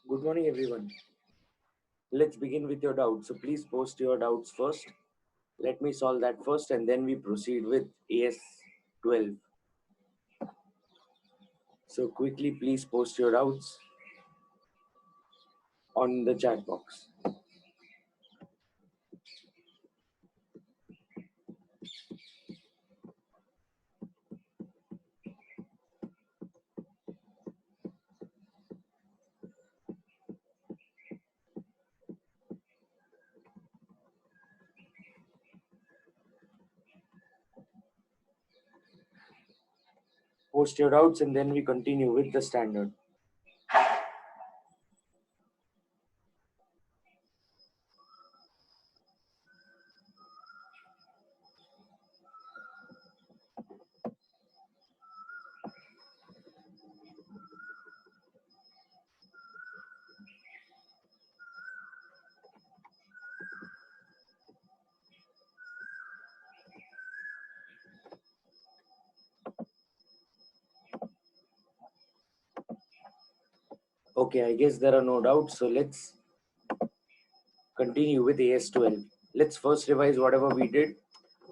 Good morning, everyone. Let's begin with your doubts. So please post your doubts first. Let me solve that first, and then we proceed with AS12. So quickly, please post your doubts on the chat box. Post your doubts, and then we continue with the standard. Okay, I guess there are no doubts. So let's continue with AS12. Let's first revise whatever we did,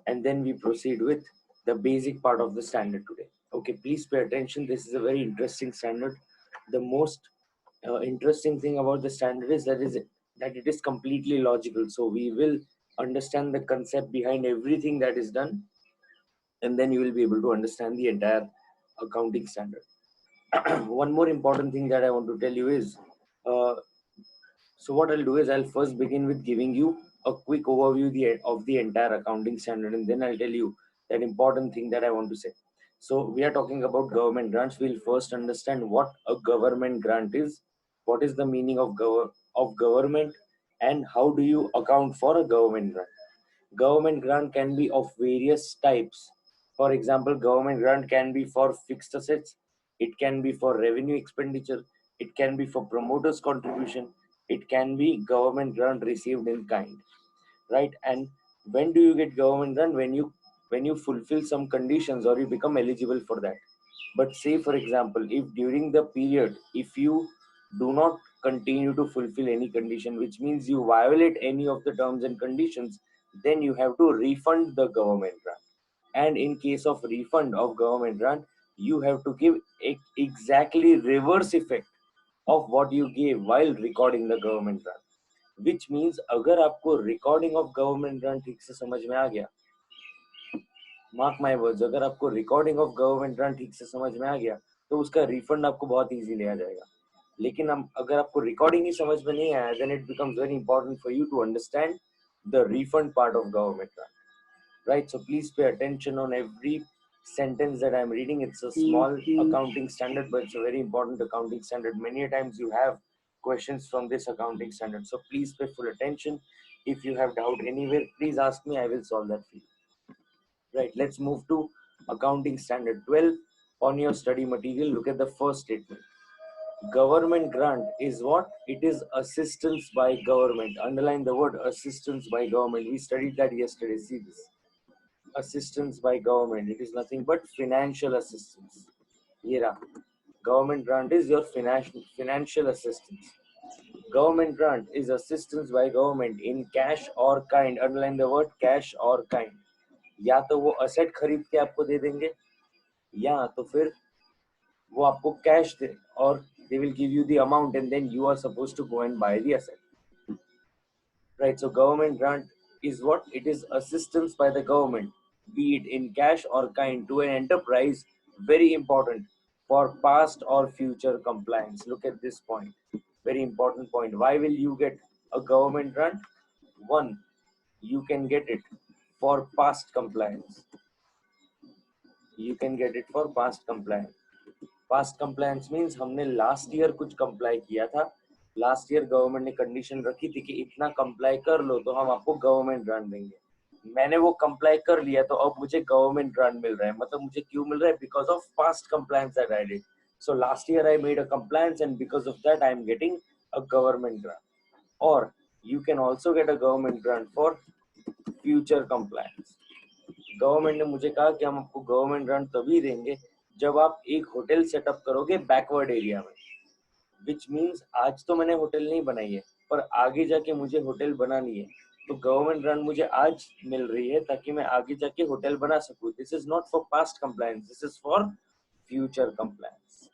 and then we proceed with the basic part of the standard today. Okay, please pay attention. This is a very interesting standard. The most interesting thing about the standard is that it is completely logical. So we will understand the concept behind everything that is done, and then you will be able to understand the entire accounting standard. One more important thing that I want to tell you is uh, so what I'll do is I'll first begin with giving you a quick overview of the entire accounting standard, and then I'll tell you that important thing that I want to say. So we are talking about government grants. We'll first understand what a government grant is, what is the meaning of government, and how do you account for a government grant. Government grant can be of various types. For example, government grant can be for fixed assets, it can be for revenue expenditure, it can be for promoters' contribution, it can be government grant received in kind, right? And when do you get government grant? When you fulfill some conditions or you become eligible for that. But say for example, if during the period, if you do not continue to fulfill any condition, which means you violate any of the terms and conditions, then you have to refund the government grant. And in case of refund of government grant, you have to give exactly reverse effect of what you gave while recording the government grant. Which means अगर आपको recording of government grant ठीक से समझ में आ गया, mark my words, अगर आपको recording of government grant ठीक से समझ में आ गया तो उसका रिफंड आपको बहुत इजीली आ जाएगा. लेकिन हम अगर आपको रिकॉर्डिंग ही समझ में नहीं आया, then it becomes very important for you to understand the refund part of government grant, right? So please pay attention on every sentence that I'm reading. It's a small accounting standard, but it's a very important accounting standard. Many times you have questions from this accounting standard, so please pay full attention. If you have doubt anywhere, please ask me, I will solve that for you. Right, let's move to accounting standard 12. On your study material, look at the first statement. Government grant is what? It is assistance by government. Underline the word assistance by government. We studied that yesterday. See this. Assistance by government. It is nothing but financial assistance. Here, government grant is your financial assistance. Government grant is assistance by government in cash or kind. Underline the word cash or kind. या तो वो asset खरीद के आपको दे देंगे, या तो फिर वो आपको कैश दे, और they will give you the amount and then you are supposed to go and buy the asset, right? So government grant is what? It is assistance by the government, be it in cash or kind, to an enterprise. Very important for past or future compliance. Look at this point, very important point. Why will you get a government grant? One, you can get it for past compliance. You can get it for past compliance. Past compliance means हमने last year कुछ comply किया था, last year government ने condition रखी थी कि इतना comply कर लो तो हम आपको गवर्नमेंट ग्रांट देंगे. मैंने वो कंप्लाई कर लिया तो अब मुझे गवर्नमेंट ग्रांट मिल रहा है. मतलब मुझे क्यों मिल रहा है? Because of past compliance that I did. So last year I made a compliance and because of that I am getting a government grant. Or you can also get a government grant for future compliance. Government ने मुझे कहा कि हम आपको government grant तभी देंगे जब आप एक होटल सेटअप करोगे बैकवर्ड एरिया में. which means आज तो मैंने होटल नहीं बनाई है पर आगे जाके मुझे होटल बनानी है, तो गवर्नमेंट ग्रांट मुझे आज मिल रही है ताकि मैं आगे जाके होटल बना सकूं. This is not for past compliance, this is for future compliance,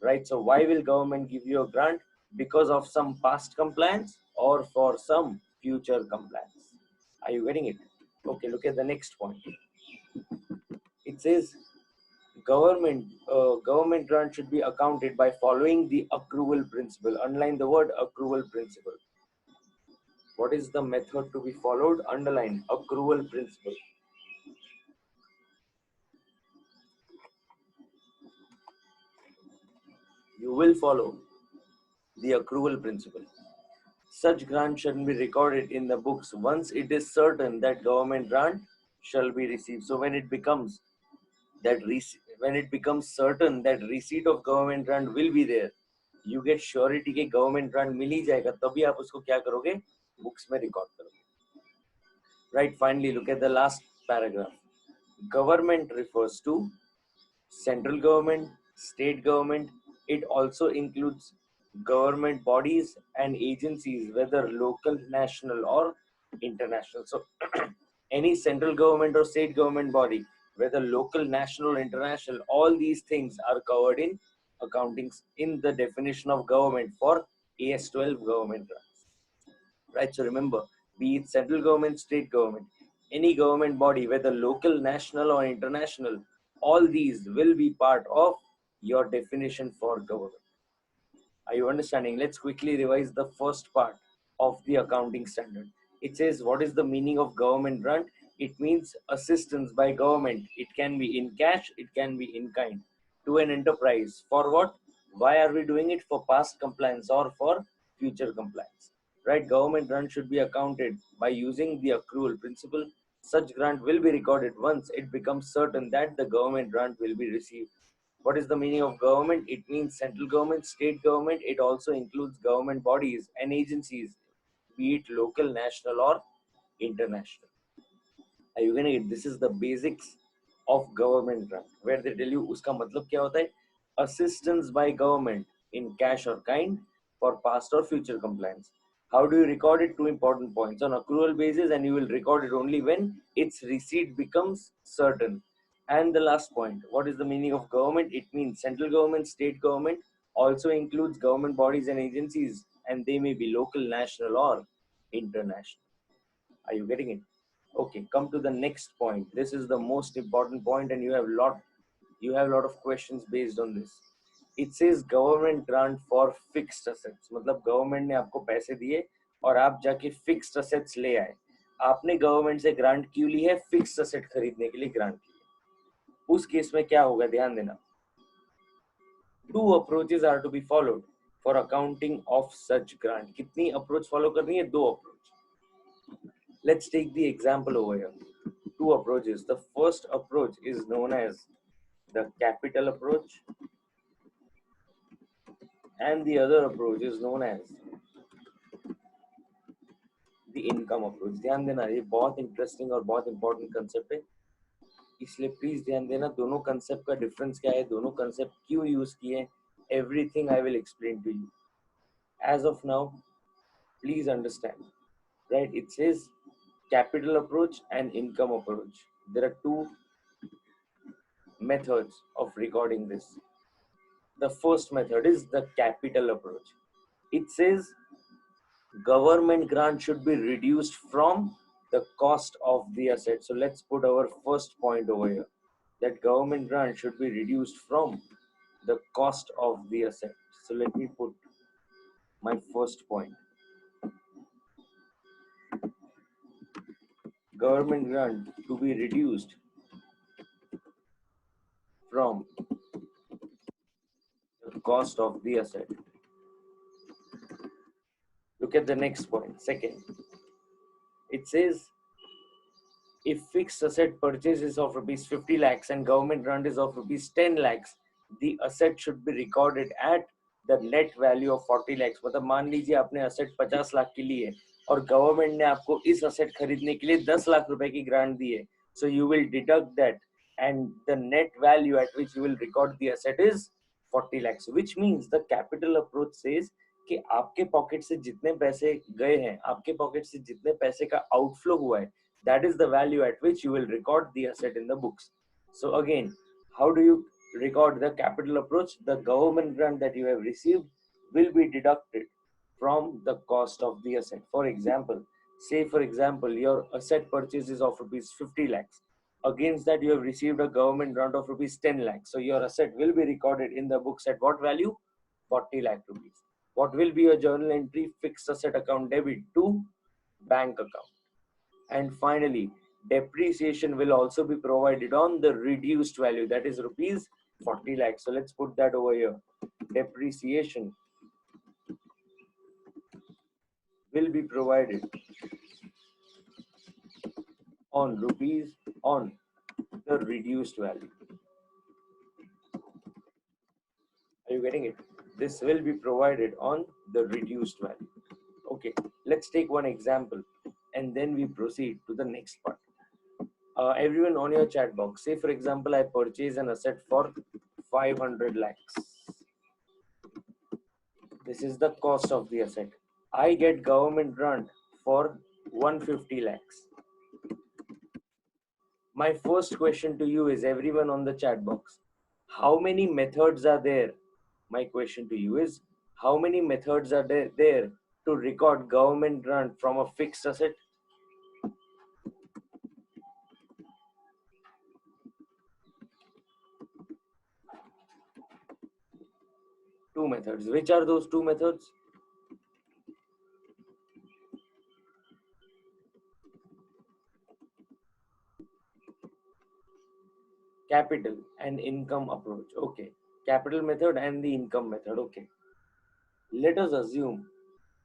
right? So why will government give you a grant? Because of some past compliance or for some future compliance. Are you getting it? Okay, look at the next point. It says government grant should be accounted by following the accrual principle. Underline the word accrual principle. What is the method to be followed? Underline accrual principle. You will follow the accrual principle. Such grant shall be recorded in the books once it is certain that government grant shall be received. So when it becomes certain that receipt of government grant will be there, you get surety के government grant मिल ही जाएगा, तभी आप उसको क्या करोगे, books में record करोगे. Right, finally look at the last paragraph. Government refers to central government, state government. It also includes government bodies and agencies, whether local, national or international. So any central government or state government body, whether local, national, international, all these things are covered in accountings in the definition of government for AS12 government grants. Right, so remember, be it central government, state government, any government body, whether local, national or international, all these will be part of your definition for government. Are you understanding? Let's quickly revise the first part of the accounting standard. It says, what is the meaning of government grant? It means assistance by government. It can be in cash, it can be in kind to an enterprise. For what? Why are we doing it? For past compliance or for future compliance. Right? Government grant should be accounted by using the accrual principle. Such grant will be recorded once it becomes certain that the government grant will be received. What is the meaning of government? It means central government, state government. It also includes government bodies and agencies, be it local, national or international. Are you getting it? This is the basics of government grant, where they tell you uska matlab kya hota hai? Assistance by government in cash or kind for past or future compliance. How do you record it? Two important points. On accrual basis, and you will record it only when its receipt becomes certain. And the last point, what is the meaning of government? It means central government, state government, also includes government bodies and agencies, and they may be local, national or international. Are you getting it? Okay, come to the next point. This is the most important point, and you have a lot of questions based on this. It says government grant for fixed assets. मतलब government ने आपको पैसे दिए और आप जाके fixed assets ले आए. आपने government से grant क्यों ली है? Fixed asset खरीदने के लिए grant की है. उस केस में क्या होगा, ध्यान देना. Two approaches are to be followed for accounting of such grant. कितनी approach follow करनी है? दो approach. Let's take the example over here. Two approaches. The first approach is known as the capital approach, and the other approach is known as the income approach. ध्यान देना, ये बहुत interesting और बहुत important concept है, इसलिए please ध्यान देना. दोनों कंसेप्ट का डिफरेंस क्या है, दोनों कंसेप्ट क्यों यूज किए, everything I will explain to you. As of now, please understand, right? It says capital approach and income approach. There are two methods of recording this. The first method is the capital approach. It says government grant should be reduced from the cost of the asset. So let's put our first point over here, that government grant should be reduced from the cost of the asset. So let me put my first point. Government grant to be reduced from the cost of the asset. Look at the next point, second. It says if fixed asset purchase is of rupees 50 lakhs and government grant is of rupees 10 lakhs, the asset should be recorded at the net value of 40 lakhs. मतलब मान लीजिए आपने asset 50 lakh की ली है और government ने आपको इस asset खरीदने के लिए 10 लाख रुपए की grant दी है. So you will deduct that, and the net value at which you will record the asset is 40 lakhs, which means the capital approach says कि आपके पॉकेट से जितने पैसे गए हैं, आपके पॉकेट से जितने पैसे का आउटफ्लो हुआ है, that is the value at which you will record the asset in the books. So again, how do you record the capital approach? The government grant that you have received will be deducted from the cost of the asset. For example, say for example, your asset purchase is of rupees 50 lakhs. Against that, you have received a government grant of rupees 10 lakhs. So your asset will be recorded in the books at what value? 40 lakh rupees. What will be your journal entry? Fixed asset account debit to bank account. And finally, depreciation will also be provided on the reduced value, that is rupees 40 lakhs. So let's put that over here. Depreciation will be provided on rupees on the reduced value. Are you getting it? This will be provided on the reduced value. Okay, let's take one example and then we proceed to the next part. Everyone on your chat box, say for example, I purchase an asset for 500 lakhs. This is the cost of the asset. I get government grant for 150 lakhs. My first question to you is, everyone on the chat box, how many methods are there? My question to you is, how many methods are there to record government grant from a fixed asset? Two methods. Which are those two methods? Capital and income approach. Okay. Capital method and the income method. Okay. Let us assume,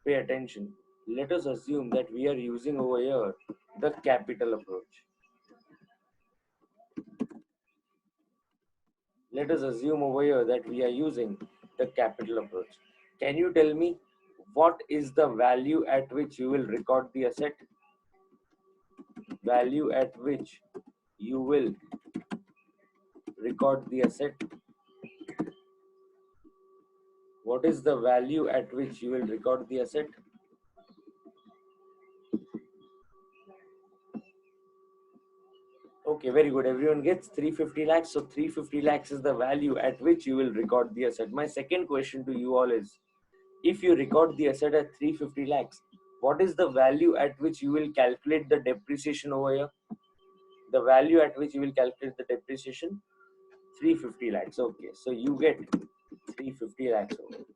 pay attention. Let us assume that we are using over here the capital approach. Let us assume over here that we are using the capital approach. Can you tell me what is the value at which you will record the asset? Value at which you will record the asset. What is the value at which you will record the asset? Okay, very good. Everyone gets 350 lakhs. So 350 lakhs is the value at which you will record the asset. My second question to you all is, if you record the asset at 350 lakhs, what is the value at which you will calculate the depreciation over here? The value at which you will calculate the depreciation? 350 lakhs. Okay, so you get 350 lakhs over here.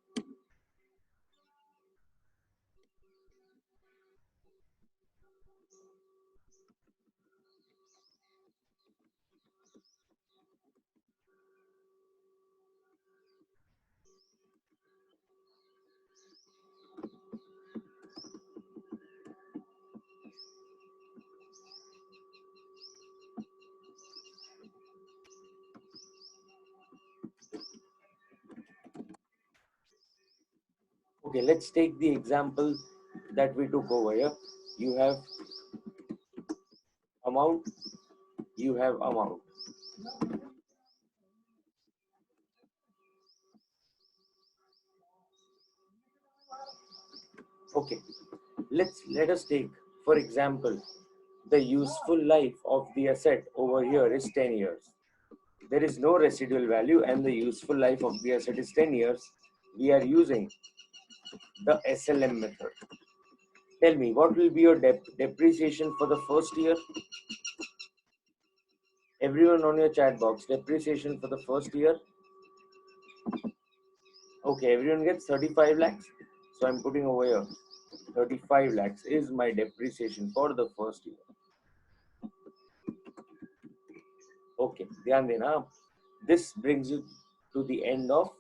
Okay, let's take the example that we took over here. You have amount, you have amount. Okay, let us take, for example, the useful life of the asset over here is 10 years. There is no residual value and the useful life of the asset is 10 years. We are using the SLM method. Tell me, what will be your depreciation for the first year? Everyone on your chat box, depreciation for the first year. Okay, everyone gets 35 lakhs. So I'm putting over here 35 lakhs is my depreciation for the first year. Okay, dhyan dena. This brings you to the end of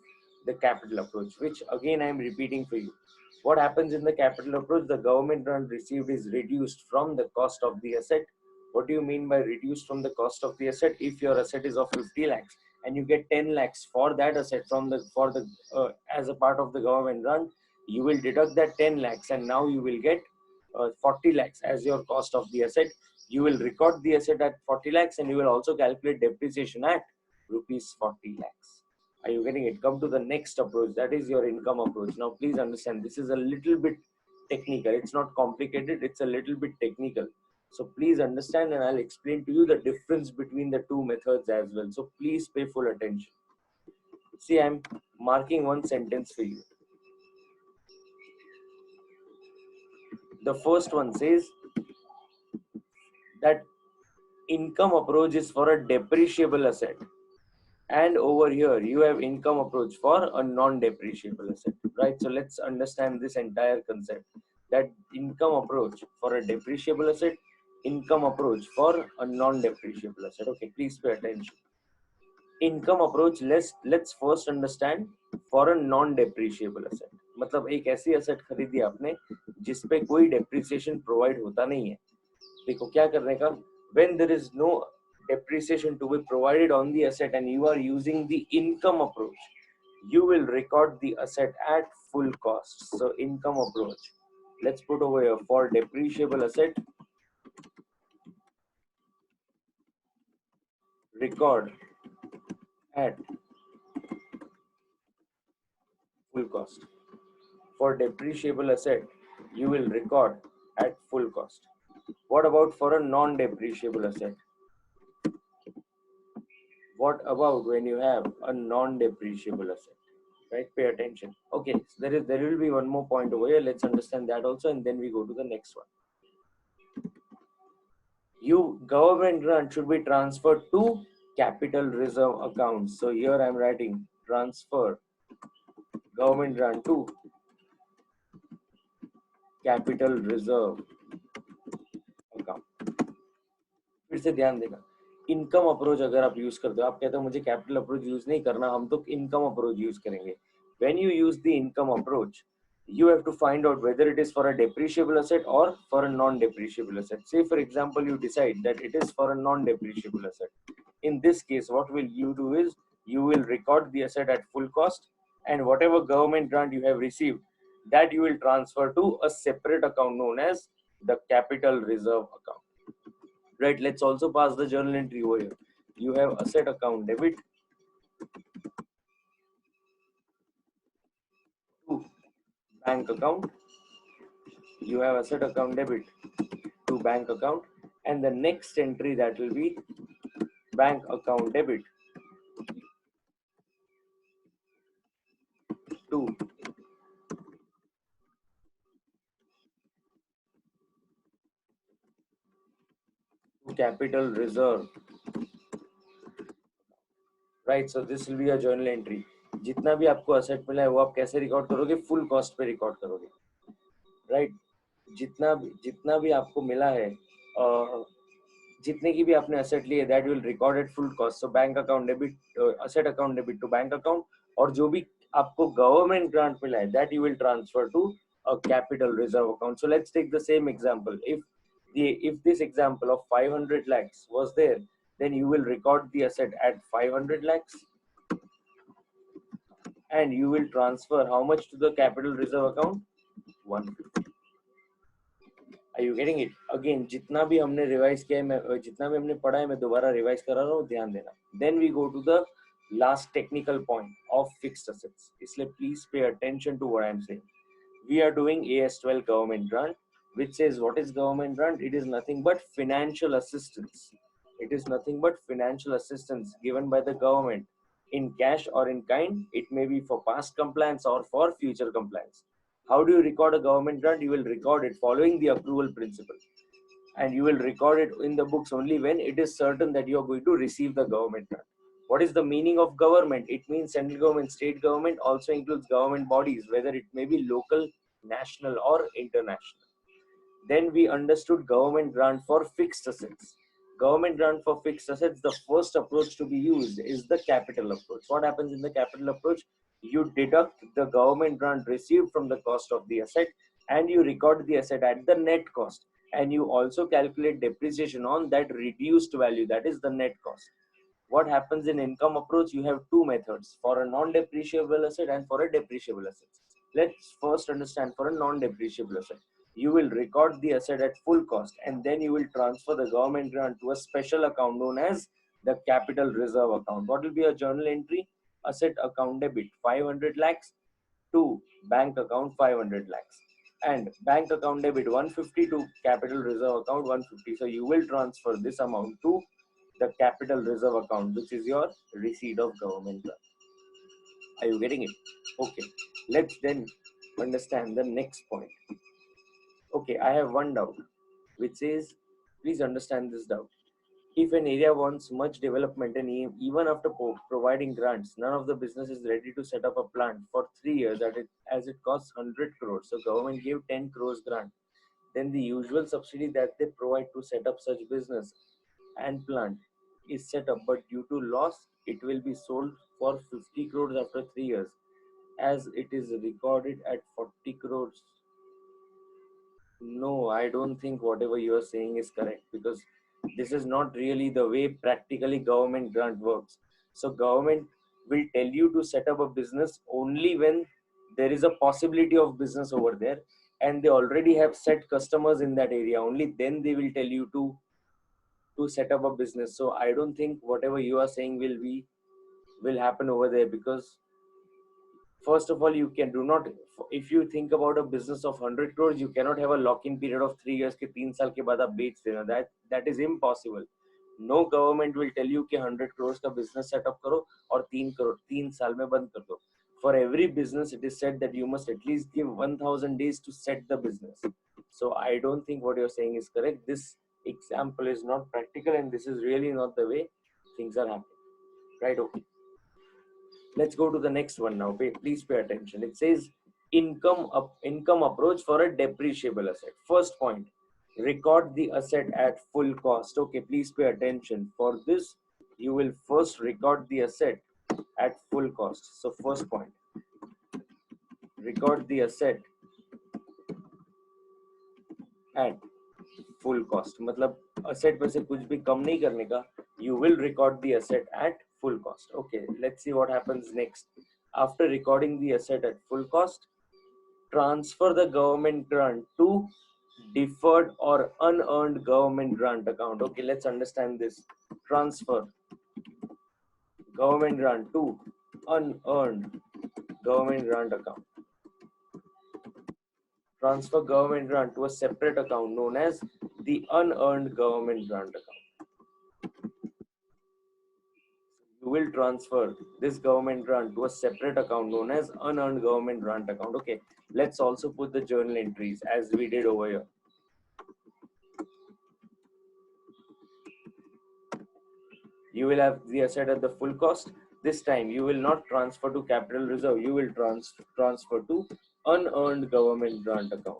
the capital approach, which again I am repeating for you. What happens in the capital approach? The government grant received is reduced from the cost of the asset. What do you mean by reduced from the cost of the asset? If your asset is of 50 lakhs and you get 10 lakhs for that asset from the as a part of the government grant, you will deduct that 10 lakhs and now you will get 40 lakhs as your cost of the asset. You will record the asset at 40 lakhs and you will also calculate depreciation at rupees 40 lakhs. Are you getting it? Come to the next approach, that is your income approach. Now please understand, this is a little bit technical. It's not complicated, it's a little bit technical. So please understand, and I'll explain to you the difference between the two methods as well. So please pay full attention. See, I'm marking one sentence for you. The first one says that income approach is for a depreciable asset, and over here you have income approach for a non-depreciable asset, right? So let's understand this entire concept, that income approach for a depreciable asset, income approach for a non-depreciable asset. Okay, please pay attention. Income approach, let's first understand for a non-depreciable asset. मतलब एक ऐसी asset खरीदी आपने जिसपे कोई depreciation provide होता नहीं है. देखो क्या करने का, when there is no depreciation to be provided on the asset and you are using the income approach, you will record the asset at full cost. So income approach, let's put over here, for depreciable asset, record at full cost. For depreciable asset, you will record at full cost. What about for a non-depreciable asset? What about when you have a non-depreciable asset? Right, pay attention. Okay, so there will be one more point over here. Let's understand that also, and then we go to the next one. You government grant should be transferred to capital reserve accounts. So here I'm writing transfer government grant to capital reserve account. फिर से ध्यान देना, income approach अगर आप use करते हो, आप कहते हो मुझे कैपिटल अप्रोच यूज नहीं करना, हम तो इनकम अप्रोच यूज करेंगे. When you use the income approach, you have to find out whether it is for a depreciable asset or for a non-depreciable asset. Say for example, you decide that it is for a non-depreciable asset. In this case, what will you do is you will record the asset at full cost, and whatever government grant you have received, that you will transfer to a separate account known as the capital reserve account. Right, let's also pass the journal entry over here. You have asset account debit to bank account. You have asset account debit to bank account, and the next entry, that will be bank account debit to capital reserve. Right, so this will be a journal entry. जितना भी आपको asset मिला है वो आप कैसे record करोगे? Full cost पे रिकॉर्ड करोगे. राइट, जितना भी आपको मिला है, जितने की भी आपने asset ली है, that will record at full cost. So bank account debit, asset account debit to bank account, और जो भी आपको government grant मिला है, that you will transfer to a capital reserve account. So let's take the same example. If this example of 500 lakhs was there, then you will record the asset at 500 lakhs, and you will transfer how much to the capital reserve account? 150. Are you getting it? Again, जितना भी हमने revise किया है, मैं जितना भी हमने पढ़ा है, मैं दोबारा रिवाइज करा रहा हूँ, ध्यान देना. Then we go to the last technical point of fixed assets. इसलिए please pay attention to what I am saying. We are doing AS12 government grant, which says what is government grant? It is nothing but financial assistance. It is nothing but financial assistance given by the government in cash or in kind. It may be for past compliance or for future compliance. How do you record a government grant? You will record it following the approval principle, and you will record it in the books only when it is certain that you are going to receive the government grant. What is the meaning of government? It means central government. State government also includes government bodies, whether it may be local, national, or international. Then we understood government grant for fixed assets. Government grant for fixed assets, the first approach to be used is the capital approach. What happens in the capital approach? You deduct the government grant received from the cost of the asset, and you record the asset at the net cost, and you also calculate depreciation on that reduced value, that is the net cost. What happens in income approach? You have two methods, for a non-depreciable asset and for a depreciable asset. Let's first understand for a non-depreciable asset. You will record the asset at full cost, and then you will transfer the government grant to a special account known as the capital reserve account. What will be a journal entry? asset account debit 500 lakhs to bank account 500 lakhs, and bank account debit 150 to capital reserve account 150. So you will transfer this amount to the capital reserve account, which is your receipt of government grant. Are you getting it? Okay, let's then understand the next point. Okay, I have one doubt, which says, please understand this doubt. If an area wants much development and even after providing grants, none of the business is ready to set up a plant for 3 years as it costs 100 crores. So government gave 10 crores grant. Then the usual subsidy that they provide to set up such business and plant is set up, but due to loss, it will be sold for 50 crores after 3 years, as it is recorded at 40 crores. No, I don't think whatever you are saying is correct, because this is not really the way practically government grant works. So government will tell you to set up a business only when there is a possibility of business over there and they already have set customers in that area. Only then they will tell you to set up a business. So I don't think whatever you are saying will happen over there, because first of all, you can do not, if you think about a business of 100 crores, you cannot have a lock-in period of 3 years के 3 साल के बाद आप बेच देना. That is impossible. No government will tell you कि 100 crores का business set up करो और 3 crore 3 साल में बंद कर दो. For every business, it is said that you must at least give 1000 days to set the business. So I don't think what you're saying is correct. This example is not practical, and this is really not the way things are happening. Right? Okay. Let's go to the next one now. Please pay attention. It says income approach for a depreciable asset. First point, record the asset at full cost. Okay, please pay attention. For this, you will first record the asset at full cost. So first point, record the asset at full cost. मतलब asset में से कुछ भी कम नहीं करने का. You will record the asset at full cost. Okay, let's see what happens next. After recording the asset at full cost, transfer the government grant to deferred or unearned government grant account. Okay, let's understand this. Transfer government grant to unearned government grant account. Transfer government grant to a separate account known as the unearned government grant account. You will transfer this government grant to a separate account known as unearned government grant account. Okay, let's also put the journal entries as we did over here. You will have the asset at the full cost. This time you will not transfer to capital reserve. You will transfer to unearned government grant account.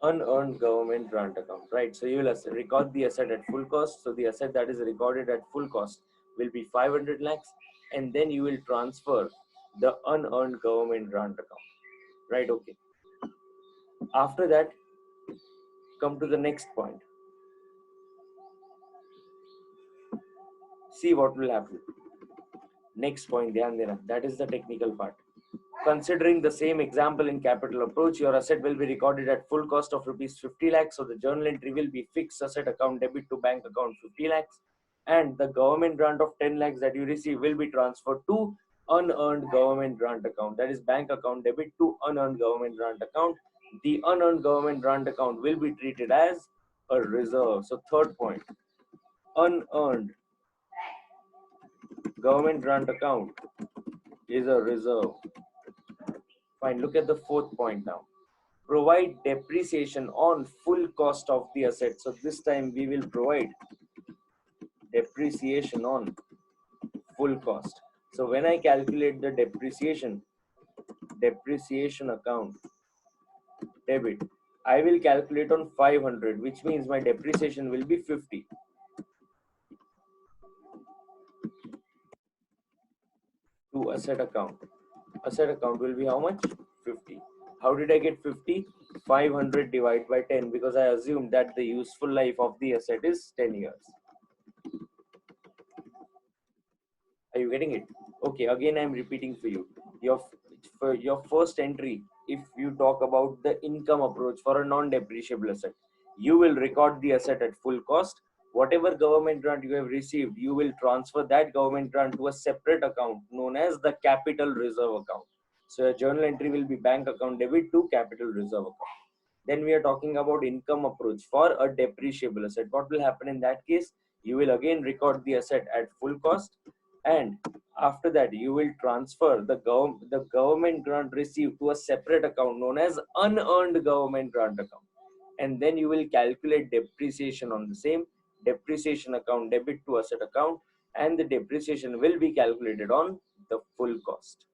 Unearned government grant account, right? So you will record the asset at full cost. So the asset that is recorded at full cost will be 500 lakhs, and then you will transfer the unearned government grant account, right? Okay. After that, come to the next point. See what will happen. Next point, dhyan dena. That is the technical part. Considering the same example in capital approach, your asset will be recorded at full cost of rupees 50 lakhs. So the journal entry will be fixed asset account debit to bank account 50 lakhs. And the government grant of 10 lakhs that you receive will be transferred to unearned government grant account. That is bank account debit to unearned government grant account. The unearned government grant account will be treated as a reserve. So third point, unearned government grant account is a reserve. Fine, look at the fourth point now. Provide depreciation on full cost of the asset. So this time we will provide depreciation on full cost. So when I calculate the depreciation account debit, I will calculate on 500, which means my depreciation will be 50. To asset account. Asset account will be how much? 50. How did I get 50? 500 divided by 10, because I assumed that the useful life of the asset is 10 years. Are you getting it? Okay, again I'm repeating for you. For your first entry, if you talk about the income approach for a non-depreciable asset, you will record the asset at full cost. whatever government grant you have received, you will transfer that government grant to a separate account known as the capital reserve account. So a journal entry will be bank account debit to capital reserve account. Then we are talking about income approach for a depreciable asset. What will happen in that case? You will again record the asset at full cost, and after that you will transfer the government grant received to a separate account known as unearned government grant account, and then you will calculate depreciation on the same. Depreciation account debit to asset account, and the depreciation will be calculated on the full cost.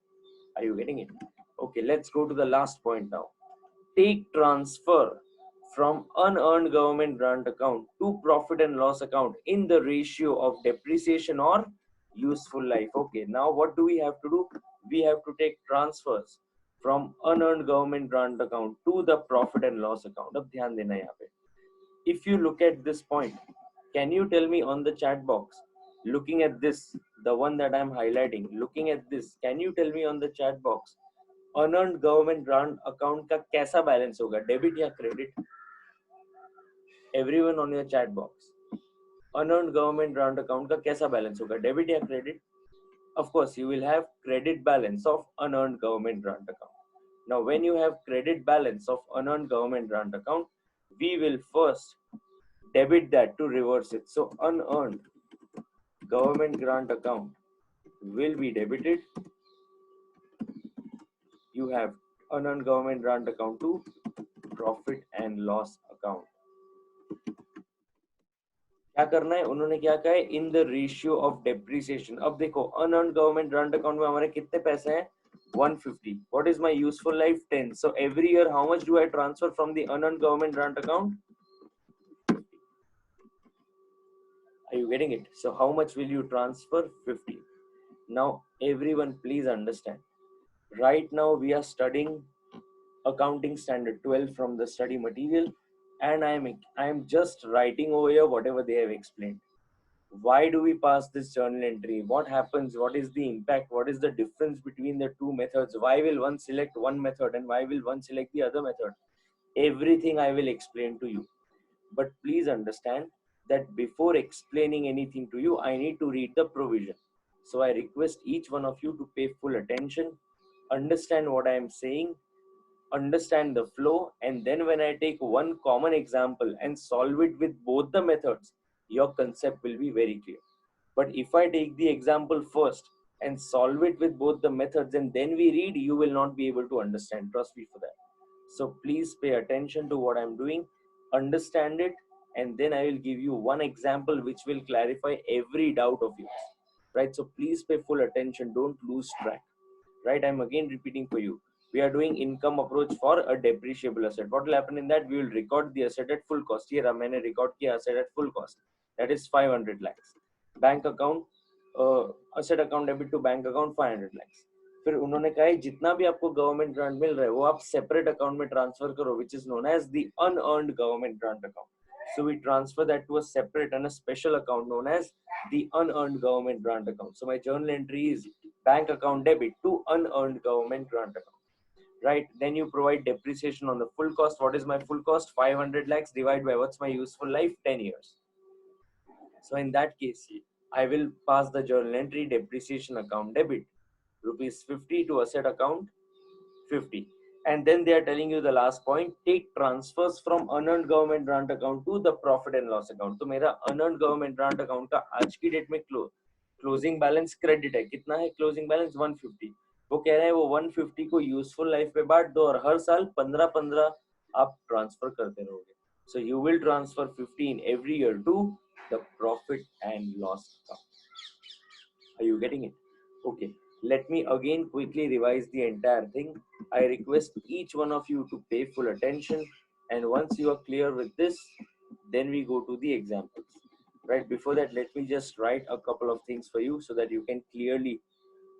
Are you getting it? Okay, let's go to the last point now. Take transfer from unearned government grant account to profit and loss account in the ratio of depreciation or useful life. Okay, now what do we have to do? We have to take transfers from unearned government grant account to the profit and loss account. अब ध्यान देना यहाँ पे. If you look at this point, can you tell me on the chat box, looking at this, the one that I'm highlighting, looking at this, can you tell me on the chat box, unearned government grant account का कैसा balance होगा, debit या credit? Everyone on your chat box, unearned government grant account का कैसा balance होगा, debit या credit? Of course, you will have credit balance of unearned government grant account. Now, when you have credit balance of unearned government grant account, we will first debit that to reverse it. So, unearned government grant account will be debited. You have unearned government grant account to profit and loss account. क्या करना है, उन्होंने क्या कहा है, in the ratio of depreciation. अब देखो, unearned government grant account में हमारे कितने पैसे हैं, 150. What is my useful life, 10. So every year how much do I transfer from the unearned government grant account? Are you getting it? So how much will you transfer? 50. Now everyone please understand, right now we are studying accounting standard 12 from the study material, and I am just writing over here whatever they have explained. Why do we pass this journal entry? What happens? What is the impact? What is the difference between the two methods? Why will one select one method and why will one select the other method? Everything I will explain to you. But please understand that before explaining anything to you, I need to read the provision. So I request each one of you to pay full attention, understand what I am saying, understand the flow, and then when I take one common example and solve it with both the methods, your concept will be very clear. But if I take the example first and solve it with both the methods and then we read, you will not be able to understand. Trust me for that. So please pay attention to what I'm doing, understand it, and then I will give you one example which will clarify every doubt of yours. Right? So please pay full attention. Don't lose track. Right? I'm again repeating for you. We are doing income approach for a depreciable asset. What will happen in that? We will record the asset at full cost. Here, मैंने record किया asset at full cost. That is 500 lakhs. Bank account, asset account debit to bank account 500 lakhs. फिर उन्होंने कहा है जितना भी आपको government grant मिल रहा है वो आप सेपरेट अकाउंट में ट्रांसफर करो, which is known as the unearned government grant account. So we transfer that to a separate and a special account known as the unearned government grant account. So my journal entry is bank account debit to unearned government grant account. Right, then you provide depreciation on the full cost. What is my full cost? 500 lakhs divided by what's my useful life? 10 years. So in that case, I will pass the journal entry depreciation account debit rupees 50 to asset account 50. And then they are telling you the last point, take transfers from unearned government grant account to the profit and loss account. तो मेरा unearned government grant account का आज की date में closing balance credit है. कितना है closing balance? 150. वो कह रहे हैं वो 150 को यूजफुल लाइफ पे बांट दो और हर साल 15-15 आप ट्रांसफर करते रहोगे. So you will transfer 15 every year to the profit and loss account. Are you getting it? Okay. Let me again quickly revise the entire thing. I request each one of you to pay full attention, and once you are clear with this, then we go to the examples. Right, before that, let me just write a couple of things for you so that you can clearly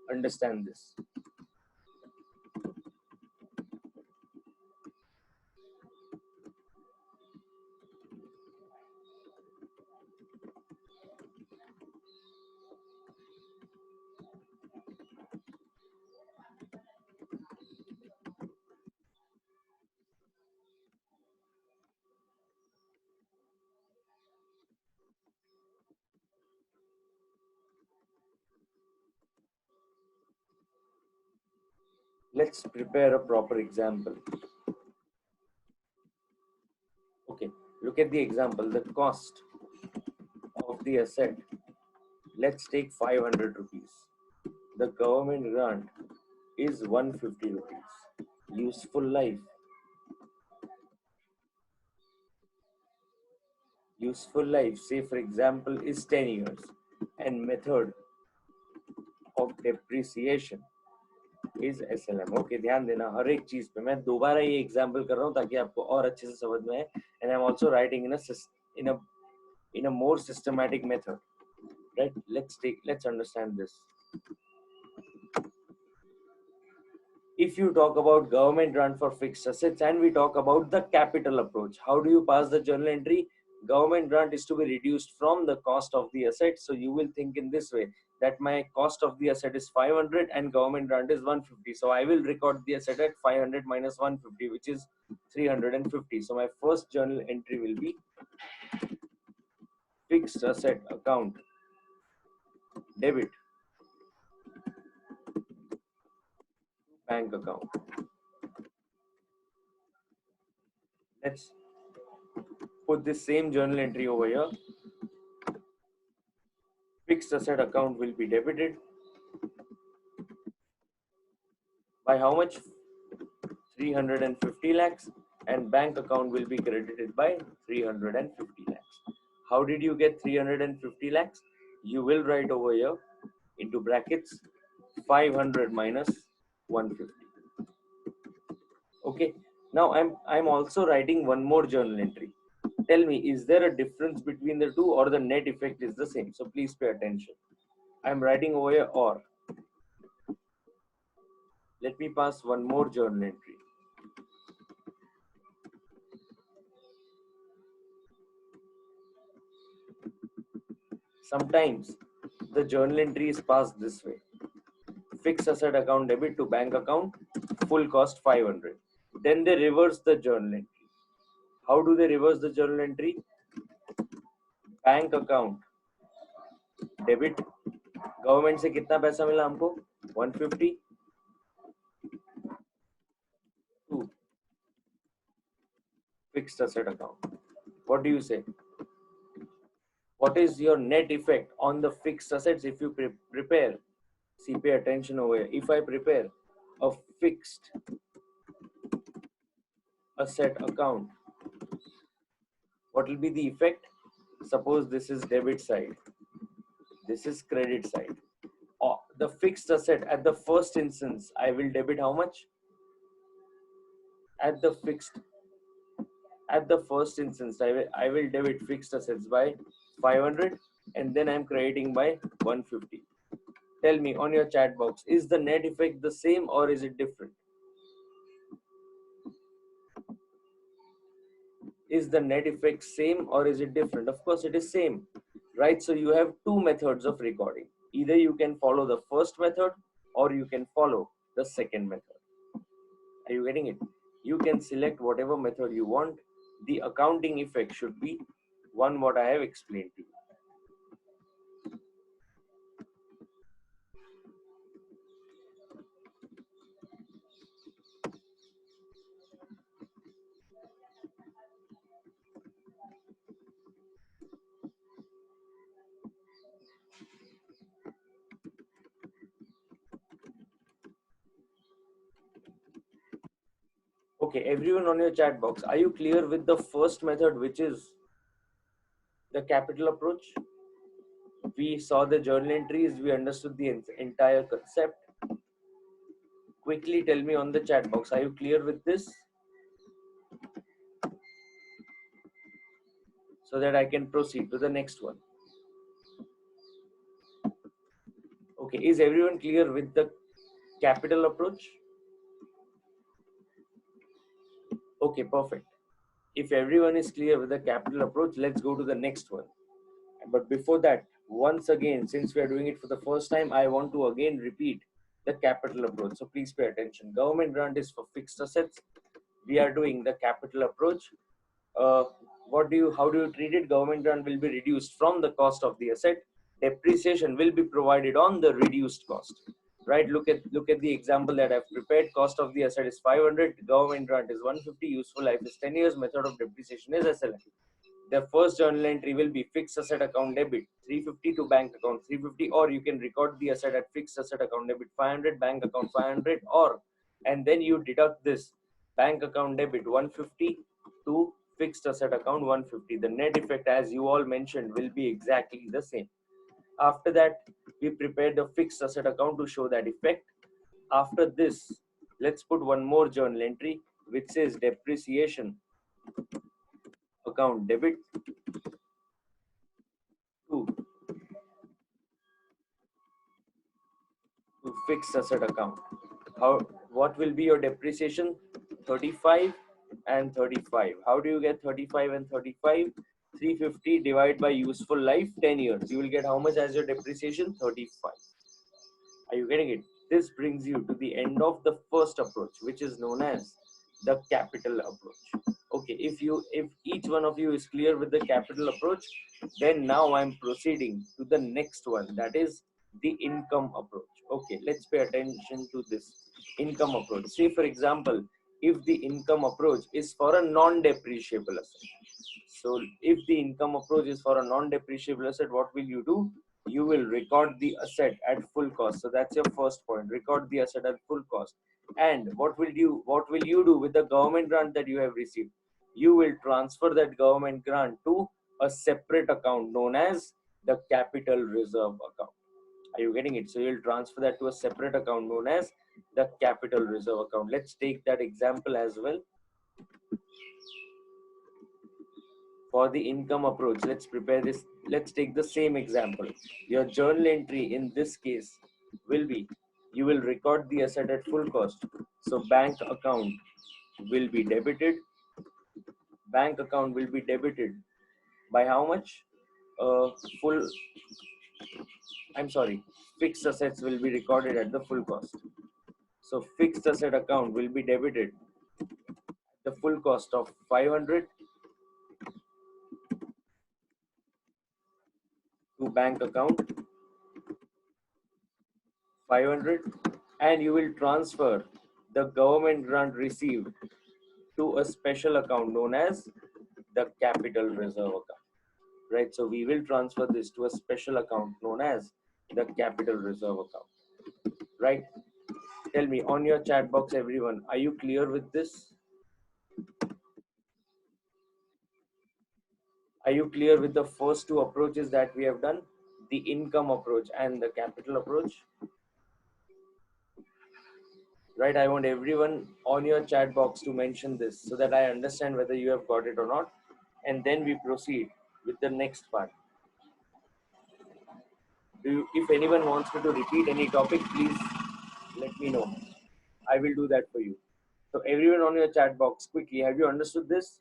understand this. Let's prepare a proper example. Okay, look at the example. The cost of the asset, let's take 500 rupees. The government grant is 150 rupees. Useful life. Useful life, say for example, is 10 years. And method of depreciation is SLM. Okay, ध्यान देना हर एक चीज पे. मैं दोबारा ये example कर रहा हूँ ताकि आपको और अच्छे से समझ में आए. And I'm also writing in a more systematic method. Right? Let's understand this. If you talk about government grant for fixed assets and we talk about the capital approach, how do you pass the journal entry? Government grant is to be reduced from the cost of the asset. So you will think in this way that my cost of the asset is 500 and government grant is 150. So I will record the asset at 500 minus 150, which is 350. So my first journal entry will be fixed asset account debit bank account. Let's put this same journal entry over here. Fixed asset account will be debited by how much? 350 lakhs, and bank account will be credited by 350 lakhs. How did you get 350 lakhs? You will write over here into brackets 500 minus 150. Okay, now I'm also writing one more journal entry. Tell me, is there a difference between the two or the net effect is the same? So please pay attention. I'm writing over here or. Let me pass one more journal entry. Sometimes the journal entry is passed this way. Fixed asset account debit to bank account, full cost 500. Then they reverse the journal entry. How do they reverse the journal entry? Bank account debit. Government से कितना पैसा मिला हमको? 150 to fixed asset account. What do you say? What is your net effect on the fixed assets if you prepare? See, pay attention over here. If I prepare a fixed asset account, what will be the effect? Suppose this is debit side, this is credit side. The fixed asset at the first instance, I will debit how much? At the first instance, I will debit fixed assets by 500 and then I'm crediting by 150. Tell me on your chat box, is the net effect the same or is it different? Is the net effect same or is it different? Of course it is same, right? So you have two methods of recording. Either you can follow the first method or you can follow the second method. Are you getting it? You can select whatever method you want. The accounting effect should be one what I have explained to you. Okay, everyone on your chat box, are you clear with the first method, which is the capital approach? We saw the journal entries, we understood the entire concept. Quickly tell me on the chat box, are you clear with this? So that I can proceed to the next one. Okay, is everyone clear with the capital approach? Okay, perfect. If everyone is clear with the capital approach, let's go to the next one. But before that, once again, since we are doing it for the first time, I want to again repeat the capital approach. So please pay attention. Government grant is for fixed assets. We are doing the capital approach. How do you treat it? Government grant will be reduced from the cost of the asset. Depreciation will be provided on the reduced cost. right? Look at the example that I've prepared. Cost of the asset is 500, government grant is 150, useful life is 10 years, method of depreciation is SLM. The first journal entry will be fixed asset account debit 350 to bank account 350, or you can record the asset at fixed asset account debit 500, bank account 500, or and then you deduct this bank account debit 150 to fixed asset account 150. The net effect, as you all mentioned, will be exactly the same. After that, we prepare the fixed asset account to show that effect. After this, let's put one more journal entry which says depreciation account debit to fixed asset account. How, what will be your depreciation? 35 and 35. How do you get 35 and 35? 350 divided by useful life 10 years. You will get how much as your depreciation? 35. Are you getting it? This brings you to the end of the first approach, which is known as the capital approach. Okay, if each one of you is clear with the capital approach, then now I'm proceeding to the next one, that is the income approach. Okay, let's pay attention to this income approach. Say for example, if the income approach is for a non-depreciable asset. So if the income approach is for a non-depreciable asset, what will you do? You will record the asset at full cost. So that's your first point. Record the asset at full cost. And what will you do with the government grant that you have received? You will transfer that government grant to a separate account known as the capital reserve account. Are you getting it? So you'll transfer that to a separate account known as the capital reserve account. Let's take that example as well. For the income approach, let's prepare this. Let's take the same example. Your journal entry in this case will be, you will record the asset at full cost. So bank account will be debited. Bank account will be debited by how much? Full, I'm sorry, fixed assets will be recorded at the full cost. So fixed asset account will be debited the full cost of 500 to bank account 500, and you will transfer the government grant received to a special account known as the capital reserve account, right? So we will transfer this to a special account known as the capital reserve account, right? Tell me on your chat box, everyone, are you clear with this? Are you clear with the first two approaches that we have done, the income approach and the capital approach? Right, I want everyone on your chat box to mention this so that I understand whether you have got it or not, and then we proceed with the next part. If anyone wants me to repeat any topic, please let me know. I will do that for you. So everyone on your chat box, quickly, have you understood this?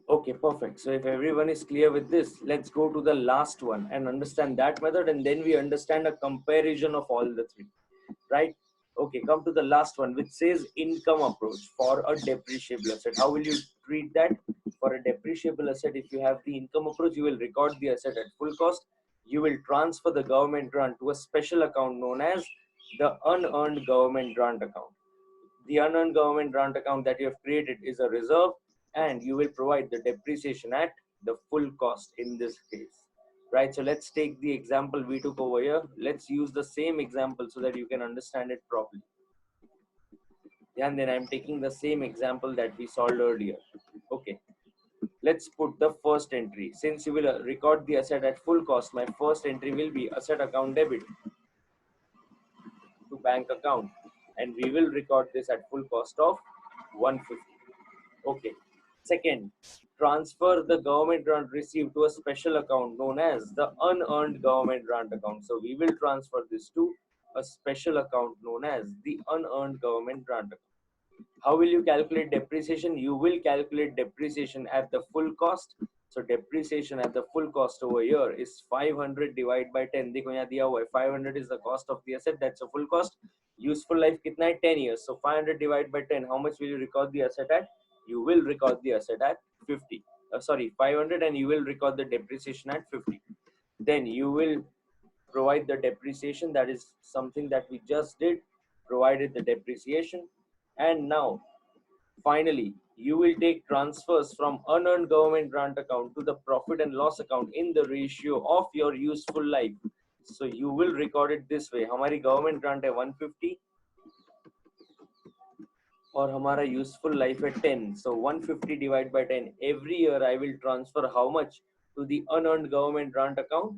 Okay, perfect. So if everyone is clear with this, let's go to the last one and understand that method, and then we understand a comparison of all the three, right? Okay, come to the last one, which says income approach for a depreciable asset. How will you treat that? For a depreciable asset, if you have the income approach, you will record the asset at full cost. You will transfer the government grant to a special account known as the unearned government grant account. The unearned government grant account that you have created is a reserve, and you will provide the depreciation at the full cost in this case, right? So let's take the example we took over here. Let's use the same example so that you can understand it properly. And then I'm taking the same example that we solved earlier. Okay, let's put the first entry. Since you will record the asset at full cost, my first entry will be asset account debit to bank account, and we will record this at full cost of 150. Okay. Second, transfer the government grant received to a special account known as the unearned government grant account. So we will transfer this to a special account known as the unearned government grant account. How will you calculate depreciation? You will calculate depreciation at the full cost. So depreciation at the full cost over here is 500 divided by 10. देखो यहाँ दिया हुआ है 500 is the cost of the asset. That's a full cost. Useful life कितना है 10 years. So 500 divided by 10. How much will you record the asset at? You will record the asset at 50. Sorry, 500, and you will record the depreciation at 50. Then you will provide the depreciation. That is something that we just did. Provided the depreciation, and now finally, you will take transfers from unearned government grant account to the profit and loss account in the ratio of your useful life. So you will record it this way. हमारी government grant है 150 और हमारा useful life है 10. So 150 divided by 10. Every year I will transfer how much to the unearned government grant account?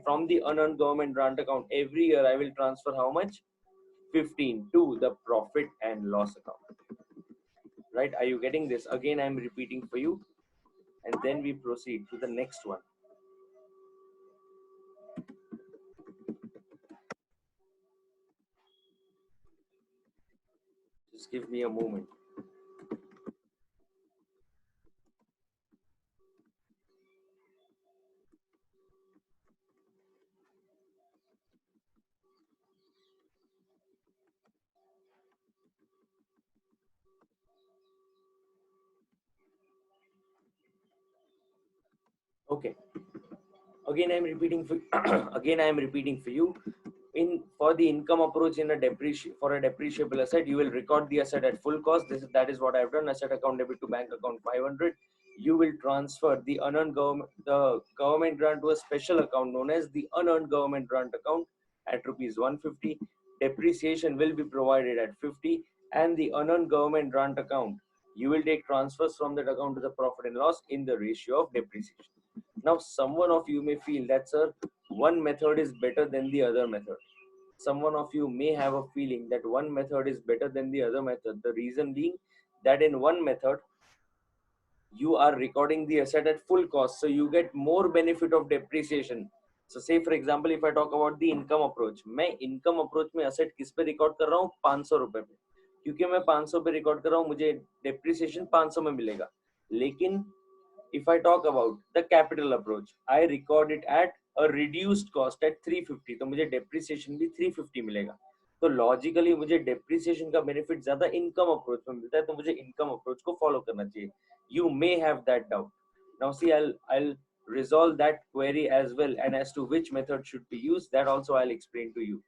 From the unearned government grant account. Every year I will transfer how much? 15 to the profit and loss account. Right? Are you getting this? Again, I'm repeating for you, and then we proceed to the next one. Just give me a moment. Okay. Again, I'm repeating for again I'm repeating for you. For the income approach in a depreciable asset, you will record the asset at full cost. That is what I've done. Asset account debit to bank account 500. You will transfer the government grant to a special account known as the unearned government grant account at rupees 150. Depreciation will be provided at 50, and the unearned government grant account, you will take transfers from that account to the profit and loss in the ratio of depreciation. Now, someone of you may feel that, sir, one method is better than the other method. Someone of you may have a feeling that one method is better than the other method. The reason being that in one method, you are recording the asset at full cost, so you get more benefit of depreciation. So say for example, if I talk about the income approach, मैं income approach में asset किस पे record कर रहा हूँ? 500 रुपए पे, क्योंकि मैं 500 पे record कर रहा हूँ, मुझे depreciation 500 में मिलेगा. लेकिन if I talk about the capital approach, I record it at a reduced cost at 350, तो मुझे depreciation भी 350 मिलेगा. तो लॉजिकली मुझे डेप्रिसिएशन का बेनिफिट ज्यादा इनकम अप्रोच में मिलता है, तो मुझे इनकम अप्रोच को फॉलो करना चाहिए. You may have that doubt. Now see, I'll resolve that query as well, and as to which method should be used, that also I'll explain to you.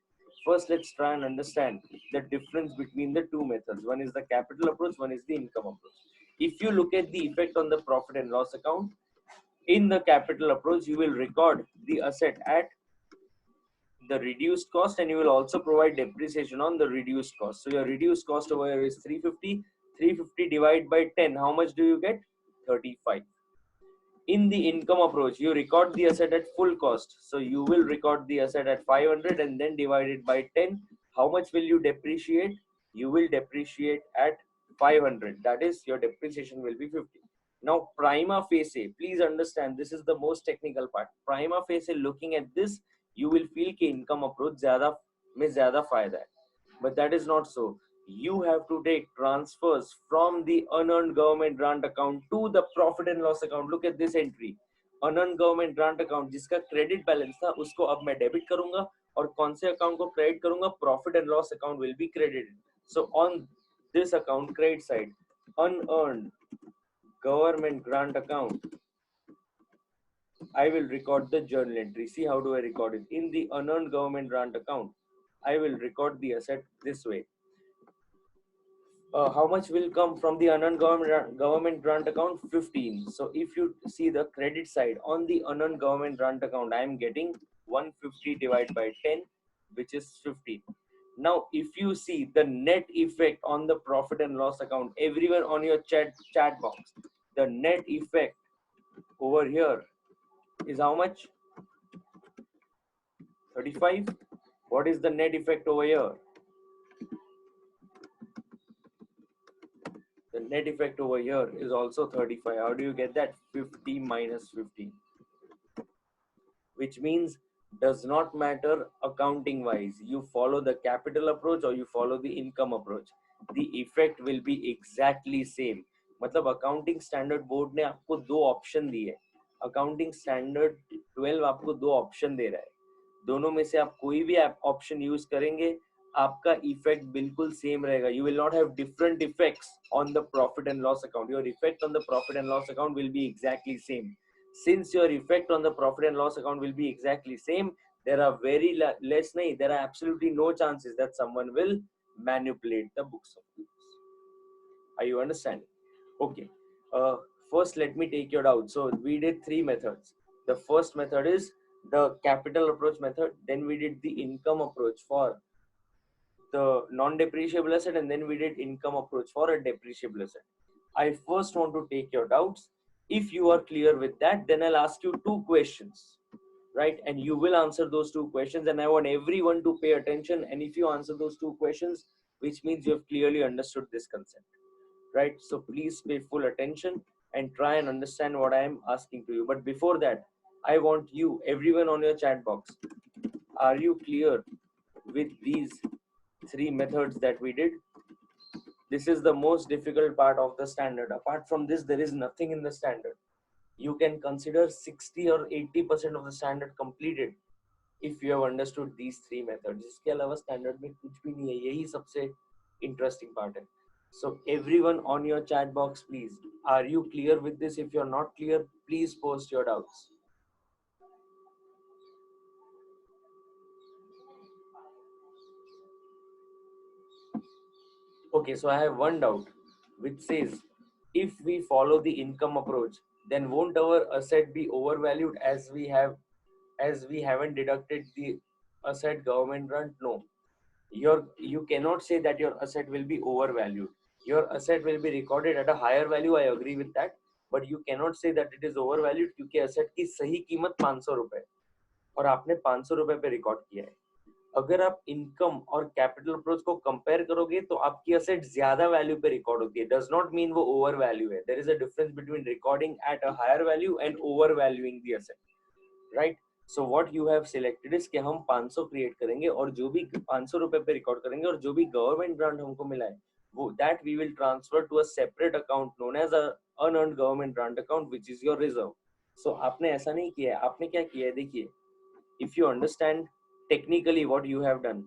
First, let's try and understand the difference between the two methods. One is the capital approach, one is the income approach. If you look at the effect on the profit and loss account, in the capital approach, you will record the asset at the reduced cost, and you will also provide depreciation on the reduced cost. So your reduced cost over here is 350. 350 divided by 10, how much do you get? 35. In the income approach, you record the asset at full cost. So you will record the asset at 500 and then divide it by 10. How much will you depreciate? You will depreciate at 500. That is, your depreciation will be 50. Now, prima facie, please understand, this is the most technical part. Prima facie, looking at this, you will feel कि income approach में ज़्यादा फायदा है. But that is not so. You have to take transfers from the unearned government grant account to the profit and loss account. Look at this entry. Unearned government grant account, जिसका credit balance था, उसको अब मैं debit करूंगा, और कौन से account को credit करूंगा? Profit and loss account will be credited. So on this account, credit side, unearned government grant account, I will record the journal entry. See, how do I record it? In the unearned government grant account, I will record the asset this way. How much will come from the unearned government grant account? 15. So if you see the credit side on the unearned government grant account, I am getting 150 divided by 10, which is 15. Now, if you see the net effect on the profit and loss account, everyone on your chat box, the net effect over here is how much? 35. What is the net effect over here? The net effect over here is also 35. How do you get that? 50 minus 15. Which means does not matter accounting wise. You follow the capital approach or you follow the income approach. the effect will be exactly same. मतलब accounting standard board ने आपको दो option दिए, accounting standard 12 आपको दो option दे रहा है, दोनों में से आप कोई भी ऑप्शन यूज करेंगे आपका इफेक्ट बिल्कुल सेम रहेगा. You will not have different effects on the profit and loss account. Your effect on the profit and loss account will be exactly same. Since your effect on the profit and loss account will be exactly same, there are very less, there are absolutely no chances that someone will manipulate the books of accounts. Are you understanding? Okay. First, let me take your doubt. So we did three methods. The first method is the capital approach method. Then we did the income approach for the non-depreciable asset, and then we did income approach for a depreciable asset. I first want to take your doubts. If you are clear with that, then I'll ask you two questions, right? And you will answer those two questions, and I want everyone to pay attention. And if you answer those two questions, which means you have clearly understood this concept, right? So please pay full attention and try and understand what I am asking to you. But before that, I want you, everyone on your chat box, are you clear with these three methods that we did? This is the most difficult part of the standard. Apart from this, there is nothing in the standard. You can consider 60 or 80% of the standard completed if you have understood these three methods. इसके अलावा standard में कुछ भी नहीं है, यही सबसे interesting part है. So everyone on your chat box, please, are you clear with this? If you're not clear, please post your doubts. Okay, so I have one doubt which says, if we follow the income approach, then won't our asset be overvalued as we haven't deducted the asset government grant? No, you cannot say that your asset will be overvalued. Your asset will be recorded at a higher value. I agree with that, but you cannot say that it is overvalued क्योंकि asset की सही कीमत 500 रुपए और आपने 500 रुपए पे record किया है. अगर आप इनकम और कैपिटल अप्रोच को कंपेयर करोगे तो आपकी असेट ज्यादा वैल्यू पे रिकॉर्ड होती है. डज नॉट मीन वो ओवर वैल्यू है. There is a difference between recording at a higher value and over valuing the asset, right? So what you have selected is कि हम 500 क्रिएट करेंगे और जो भी 500 रुपए पे रिकॉर्ड करेंगे और जो भी गवर्नमेंट ग्रांट हमको मिला है वो that we will transfer to a separate account known as a unearned government grant account which is your reserve. So आपने ऐसा नहीं किया है. आपने क्या किया है देखिए, if you understand technically what you have done,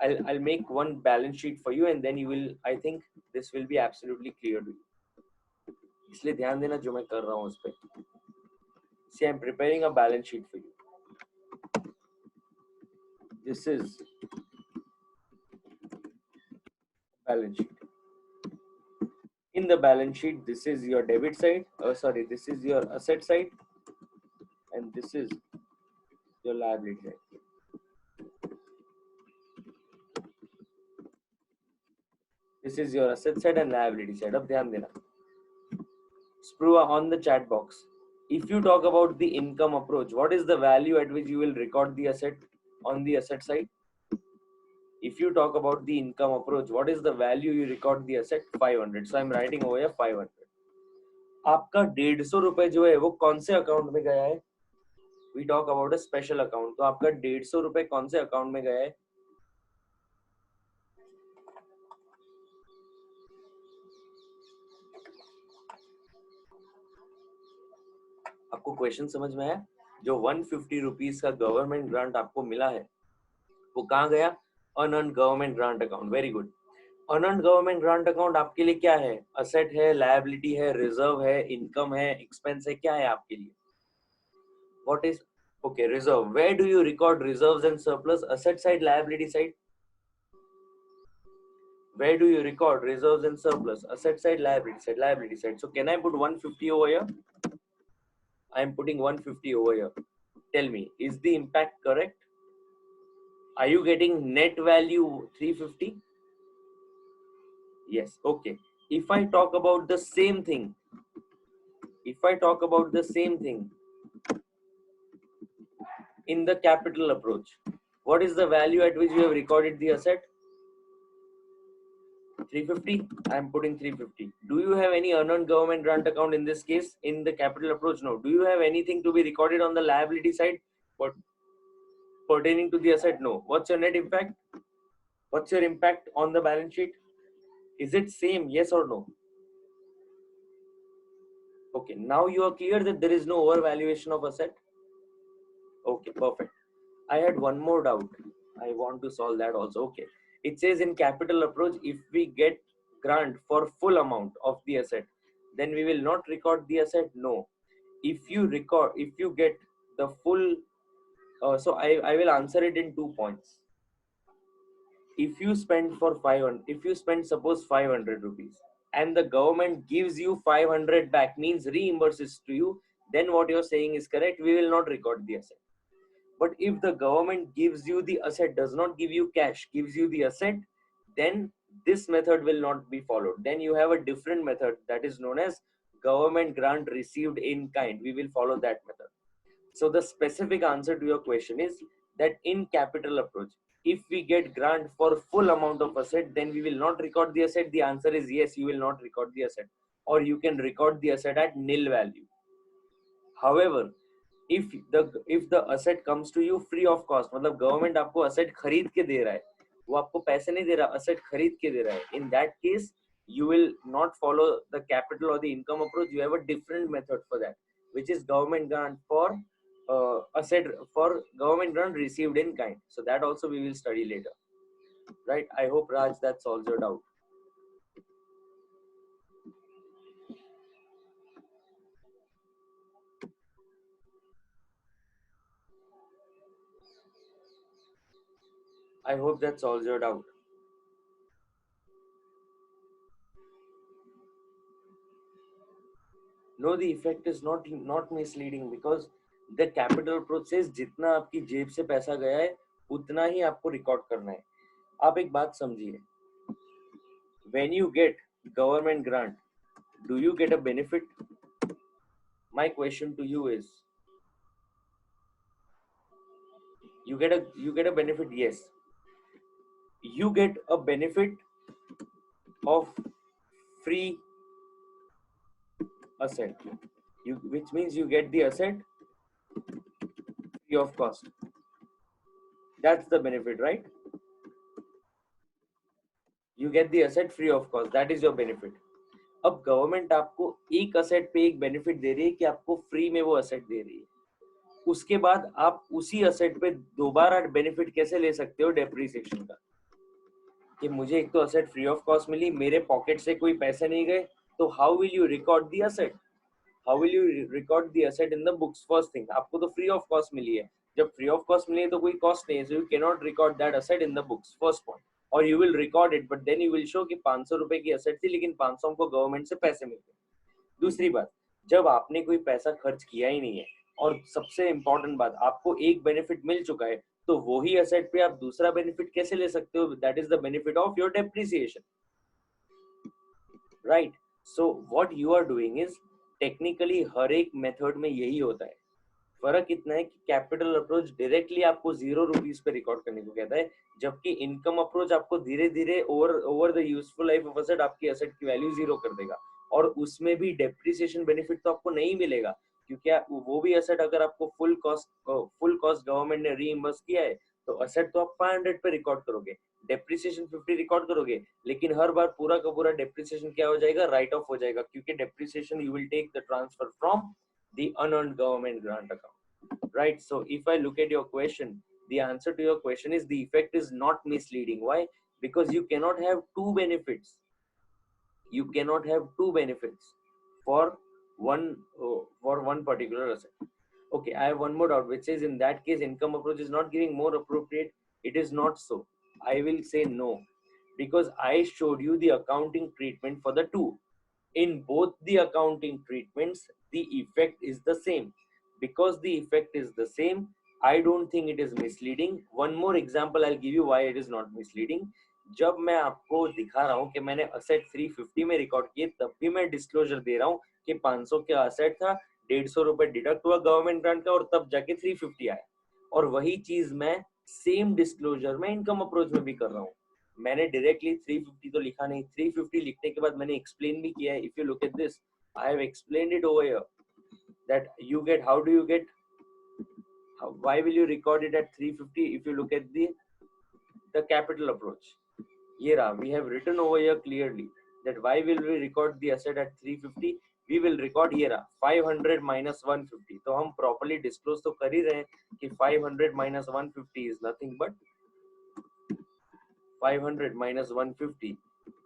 I'll make one balance sheet for you and then you will, I think this will be absolutely clear to you. इसलिए ध्यान देना जो मैं कर रहा हूँ उस पे. See, I'm preparing a balance sheet for you. This is balance sheet. In the balance sheet, this is your debit side. This is your asset side, and this is your liability side. This is your asset side and liability side. अब ध्यान देना. Sprua on the chat box. If you talk about the income approach, what is the value at which you will record the asset on the asset side? If you talk about the income approach, what is the value you record the asset? 500. So I'm writing over here 500. आपका 150 रुपए जो है वो कौन से account में गया है? We talk about a special account. तो आपका 150 रुपए कौन से अकाउंट में गया है? आपको क्वेश्चन समझ में आया? जो 150 रुपीस का गवर्नमेंट ग्रांट आपको मिला है वो कहाँ गया? Unearned government grant account. Very good. Unearned government grant account आपके लिए क्या है? असेट है, लायबिलिटी है, रिजर्व है, इनकम है, एक्सपेंस है, क्या है आपके लिए? What is okay reserve? Where do you record reserves and surplus? Asset side, liability side? Where do you record reserves and surplus? Asset side, liability side, liability side. So can I put 150 over here? I am putting 150 over here. Tell me, is the impact correct? Are you getting net value 350? Yes. Okay. If I talk about the same thing, in the capital approach, what is the value at which you have recorded the asset? 350. I am putting 350. Do you have any unearned government grant account in this case in the capital approach? No. Do you have anything to be recorded on the liability side but pertaining to the asset? No. What's your net impact? What's your impact on the balance sheet? Is it same? Yes or no? Okay, now you are clear that there is no overvaluation of asset. Okay, perfect. I had one more doubt. I want to solve that also. Okay. It says in capital approach, if we get grant for full amount of the asset, then we will not record the asset. No. If you get the full, I will answer it in 2 points. If you spend for 500, if you spend suppose 500 rupees and the government gives you 500 back, means reimburses to you, then what you're saying is correct. We will not record the asset. But if the government gives you the asset, does not give you cash, gives you the asset, then this method will not be followed. Then you have a different method that is known as government grant received in kind. We will follow that method. So the specific answer to your question is that in capital approach, if we get grant for full amount of asset, then we will not record the asset. The answer is yes, you will not record the asset, or you can record the asset at nil value. However, if the asset comes to you free of cost, मतलब government आपको asset खरीद के दे रहा है, वो आपको पैसे नहीं दे रहा, asset खरीद के दे रहा है, in that case you will not follow the capital or the income approach. You have a different method for that, which is government grant for asset, for government grant received in kind. So that also we will study later, right? I hope, Raj, that solves your doubt. I hope that solves your doubt. No, the effect is not misleading, because the capital approach says जितना आपकी जेब से पैसा गया है उतना ही आपको record करना है. आप एक बात समझिए, when you get government grant, do you get a benefit? My question to you is, you get a benefit? Yes, you get a benefit of free asset, which means you get the asset free of cost. That's the benefit, right? You get the asset free of cost. That is your benefit. अब government आपको एक asset पे एक benefit दे रही है कि आपको free में वो असेट दे रही है, उसके बाद आप उसी असेट पे दोबारा बेनिफिट कैसे ले सकते हो? डेप्रिसिएशन का, कि मुझे एक तो असेट फ्री ऑफ कॉस्ट मिली, मेरे पॉकेट से कोई पैसे नहीं गए, तो how will you record the asset? How will you record the asset in the books? First thing, आपको तो फ्री ऑफ कॉस्ट मिली है. जब फ्री ऑफ कॉस्ट मिली है तो कोई कॉस्ट नहीं है, so you can not record that asset in the books. First point. और you will record it, but then you will show कि 500 रुपए की असेट थी, लेकिन 500 हमको गवर्नमेंट से पैसे मिल गए. दूसरी बात, जब आपने कोई पैसा खर्च किया ही नहीं है, और सबसे इंपॉर्टेंट बात, आपको एक बेनिफिट मिल चुका है, तो वही असेट पे आप दूसरा बेनिफिट कैसे ले सकते हो? That is the benefit of your depreciation, right? So what you are doing is, technically हर एक मेथड में यही होता है. फर्क इतना है कि कैपिटल अप्रोच डायरेक्टली आपको 0 रुपीस पे रिकॉर्ड करने को कहता है, जबकि इनकम अप्रोच आपको धीरे धीरे over the useful life of asset आपकी असेट की वैल्यू 0 कर देगा. और उसमें भी डेप्रिसिएशन बेनिफिट तो आपको नहीं मिलेगा, क्योंकि वो भी असेट अगर आपको फुल कॉस्ट गवर्नमेंट ने रीइंबर्स किया है, तो असेट तो आप 500 पे रिकॉर्ड करोगे, डेप्रिसिएशन 50 रिकॉर्ड करोगे, लेकिन हर बार पूरा का पूरा डेप्रिसिएशन क्या हो जाएगा? राइट ऑफ हो जाएगा, क्योंकि depreciation you will take the transfer from the unearned government grant account, right? So if I look at your question, the answer to your question is the effect is not misleading. Why? Because you cannot have two benefits. You cannot have two benefits for one particular asset. Okay, I have one more doubt, which says in that case income approach is not giving more appropriate. It is not so. I will say no, because I showed you the accounting treatment for the two. In both the accounting treatments, the effect is the same. Because the effect is the same, I don't think it is misleading. One more example I'll give you why it is not misleading. जब मैं आपको दिखा रहा हूँ कि मैंने asset 350 में record किए, तब भी मैं डिस्क्लोजर दे रहा हूँ कि 500 का असेट था, 150 रुपए डिडक्ट हुआ गवर्नमेंट ग्रांट का, और तब जाके 350 आया. और वही चीज मैं सेम डिस्क्लोजर में इनकम अप्रोच में भी कर रहा हूँ. मैंने डायरेक्टली 350 तो लिखा नहीं, 350 लिखने के बाद मैंने एक्सप्लेन भी किया है. If you look at this, I have explained it over here that you get, how do you get, why will you record it at 350? If you look at the capital approach, ये रहा, we have written over here clearly that why will we record the asset at 350, we will record ये रहा 500 minus 150. तो हम properly disclose तो कर ही रहे हैं कि 500 minus 150 is nothing but 500 minus 150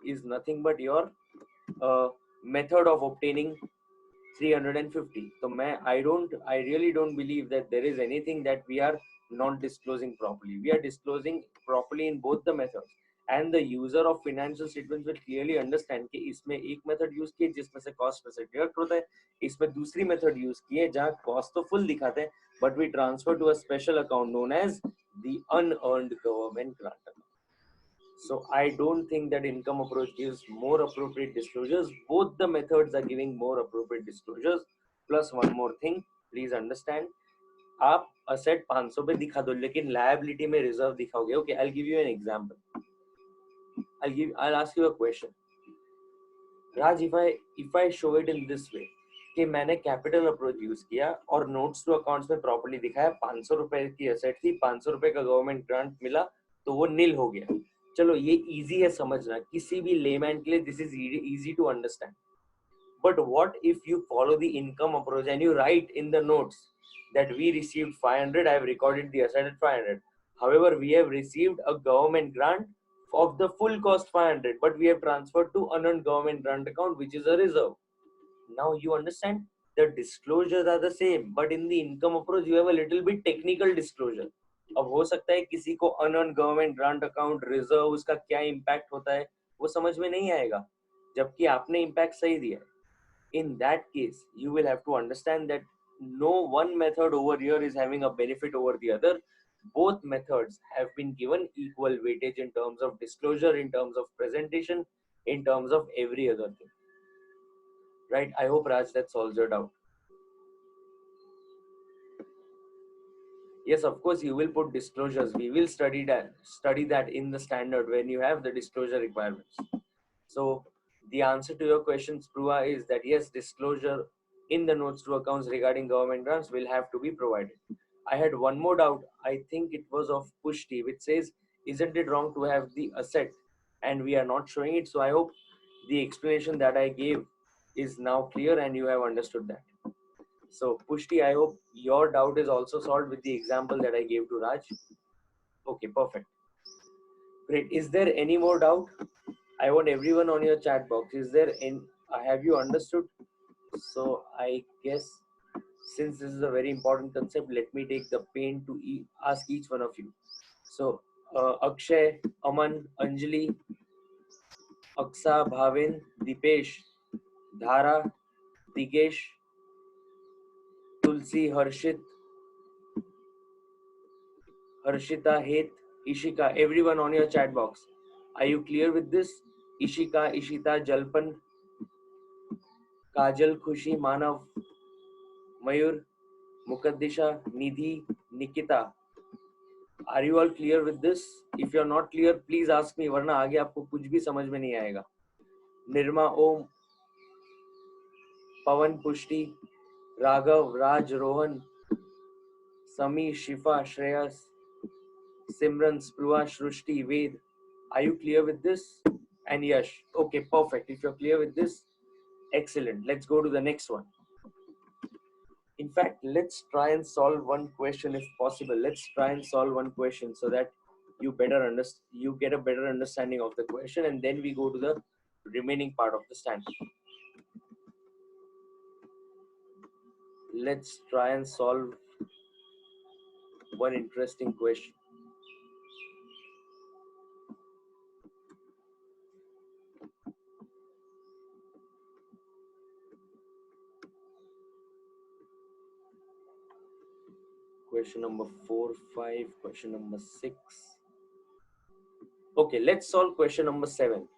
is nothing but your method of obtaining 350. So I really don't believe that there is anything that we are not disclosing properly. We are disclosing properly in both the methods, and the user of financial statements will clearly understand कि इसमें एक method use की है जिसमें से cost में से deduct होता है, इसमें दूसरी method use की है जहाँ cost तो full दिखाते हैं but we transfer to a special account known as the unearned government grant account. So I don't think that income approach gives more appropriate disclosures. Both the methods are giving more appropriate disclosures. Plus one more thing, please understand. आप asset 500 पे दिखा दो लेकिन liability में reserve दिखाओगे. Okay, I'll give you an example. I'll ask you a question. Raj, if I show it in this way, कि मैंने capital approach use किया और नोट्स टू अकाउंट्स में प्रॉपर्ली दिखाया 500 रुपए की एसेट थी, 500 रुपए का गवर्नमेंट ग्रांट मिला तो वो नील हो गया. चलो ये इजी है समझना, किसी भी लेमैन के लिए this is easy to understand. But what if you follow the income approach and you write in the notes that we received 500, I have recorded the asset at 500. However, we have received a government grant of the full cost 500, but we have transferred to unearned government grant account, which is a reserve. Now you understand the disclosures are the same, but in the income approach you have a little bit technical disclosure. अब हो सकता है किसी को unearned government grant account reserve उसका क्या impact होता है वो समझ में नहीं आएगा, जबकि आपने इम्पैक्ट सही दिया है. In that case, you will have to understand that no one method over here is having a benefit over the other. Both methods have been given equal weightage in terms of disclosure, in terms of presentation, in terms of every other thing. Right? I hope, Raj, that solves your doubt. Yes, of course, you will put disclosures. We will study that in the standard when you have the disclosure requirements. So the answer to your question, Spruha, is that yes, disclosure in the notes to accounts regarding government grants will have to be provided. I had one more doubt. I think it was of Pushti, which says, isn't it wrong to have the asset and we are not showing it? So I hope the explanation that I gave is now clear and you have understood that. So Pushti, I hope your doubt is also solved with the example that I gave to Raj. Okay, perfect. Great. Is there any more doubt? I want everyone on your chat box. Is there any, have you understood? So I guess since this is a very important concept, let me take the pain to ask each one of you. So Akshay, Aman, Anjali, Aksa, Bhavin, Dipesh, Dhara, Digesh, Tulsi, Harshit, Harshita, Het, Ishika, everyone on your chat box. Are you clear with this? Ishika, Ishita, Jalpan, Kajal, Khushi, Manav, Mayur, Mukaddisha, Nidhi, Nikita. Are you all clear with this? If you are not clear, please ask me. वरना आगे आपको कुछ भी समझ में नहीं आएगा. Nirma, Om, Pavan, Pushti, Raghav, Raj, Rohan, Sami, Shifa, Shreyas, Simran, Spruha, Shrushti, Ved. Are you clear with this? And Yash. Okay, perfect. If you're clear with this, excellent. Let's go to the next one. In fact, let's try and solve one question if possible. Let's try and solve one question so that you get a better understanding of the question, and then we go to the remaining part of the standard. Let's try and solve one interesting question. Question number 4, 5, question number 6. Okay, let's solve question number 7.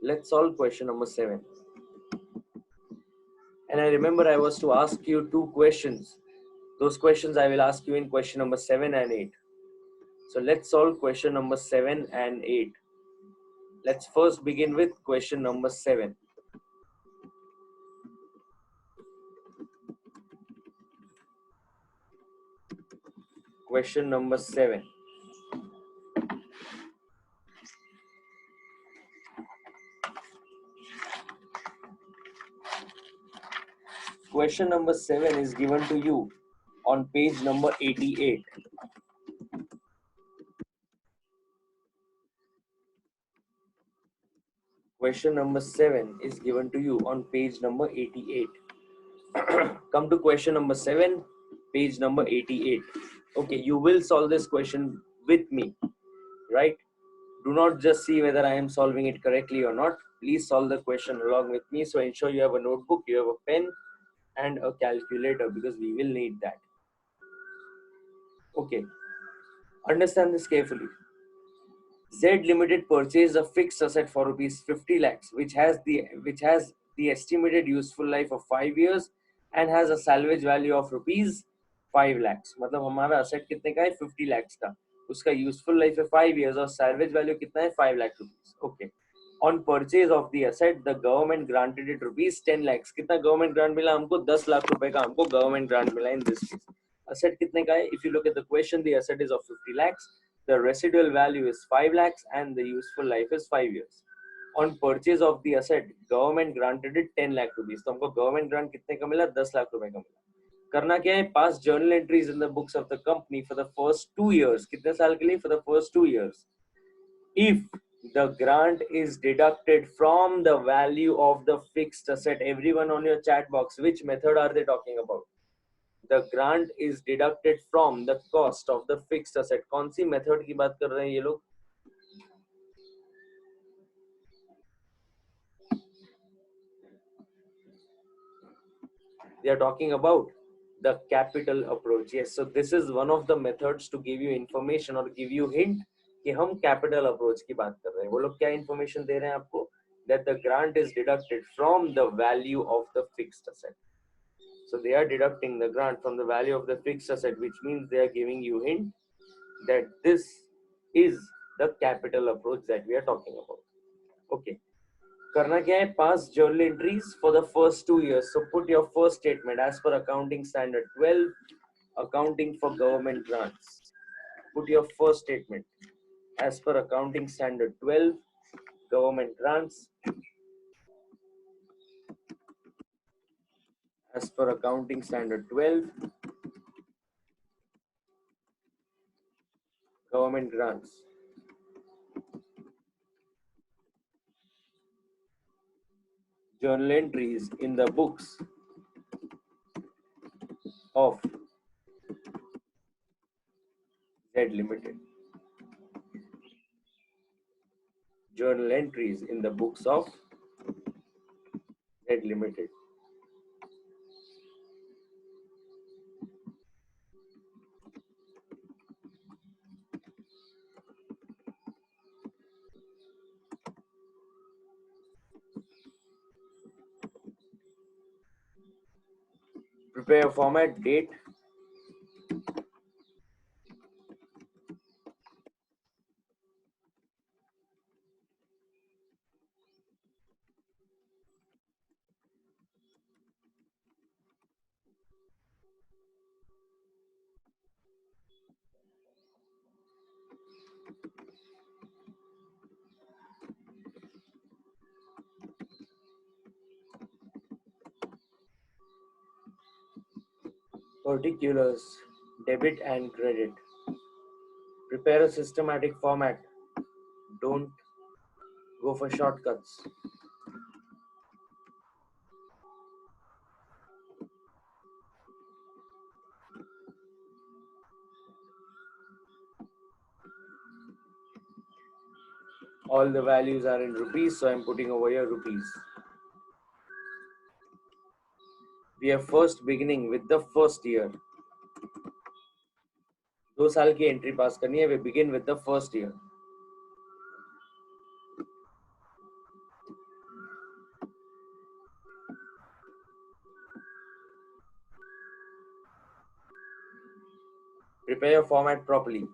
Let's solve question number 7. And I remember I was to ask you 2 questions. Those questions I will ask you in question number 7 and 8. So let's solve question number 7 and 8. Let's first begin with question number 7. Question number 7. Question number 7 is given to you on page number 88. Question number 7 is given to you on page number 88. Come to question number 7, page number 88. Okay, you will solve this question with me, right? Do not just see whether I am solving it correctly or not. Please solve the question along with me. So ensure you have a notebook, you have a pen and a calculator, because we will need that. Okay, understand this carefully. Z Limited purchased a fixed asset for rupees 50 lakhs, which has the estimated useful life of 5 years and has a salvage value of rupees 5 lakhs. मतलब हमारा asset कितने का है? 50 lakhs का. उसका useful life है 5 years और salvage value कितना है? 5 lakh rupees. Okay. On purchase of the asset, the government granted it rupees 10 lakhs. कितना government grant मिला हमको? 10 लाख रुपए का हमको government grant मिला in this case. Asset कितने का है? If you look at the question, the asset is of 50 lakhs. The residual value is 5 lakhs and the useful life is 5 years. On purchase of the asset, government granted it 10 lakh rupees. तो हमको government grant कितने का मिला? 10 लाख रुपए का मिला. करना क्या है? Pass journal entries in the books of the company for the first 2 years. कितने साल के लिए? For the first 2 years. If the grant is deducted from the value of the fixed asset, everyone on your chat box, which method are they talking about? The grant is deducted from the cost of the fixed asset. कौन सी method की बात कर रहे हैं ये लोग? They are talking about the capital approach. Yes, so this is one of the methods to give you information or give you hint कि हम capital approach की बात कर रहे हैं. वो लोग क्या information दे रहे हैं आपको? That the grant is deducted from the value of the fixed asset. So they are deducting the grant from the value of the fixed asset, which means they are giving you hint that this is the capital approach that we are talking about. Okay. करना क्या है? Pass journal entries for the first 2 years. So put your first statement as per accounting standard 12, accounting for government grants. Put your first statement as per accounting standard 12, government grants. As per accounting standard 12, government grants. Journal entries in the books of Z Limited. Journal entries in the books of Z Limited. Prepare a format, date, particulars, debit and credit. Prepare a systematic format. Don't go for shortcuts. All the values are in rupees, so I'm putting over here rupees. We are first beginning with the first year. 2 साल की entry पास करनी है. We begin with the first year. Prepare your format properly.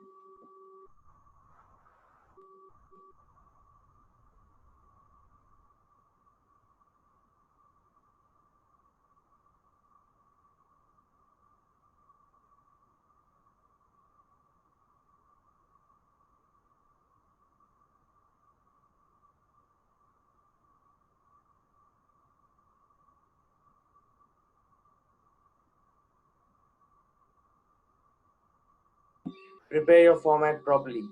Prepare your format properly.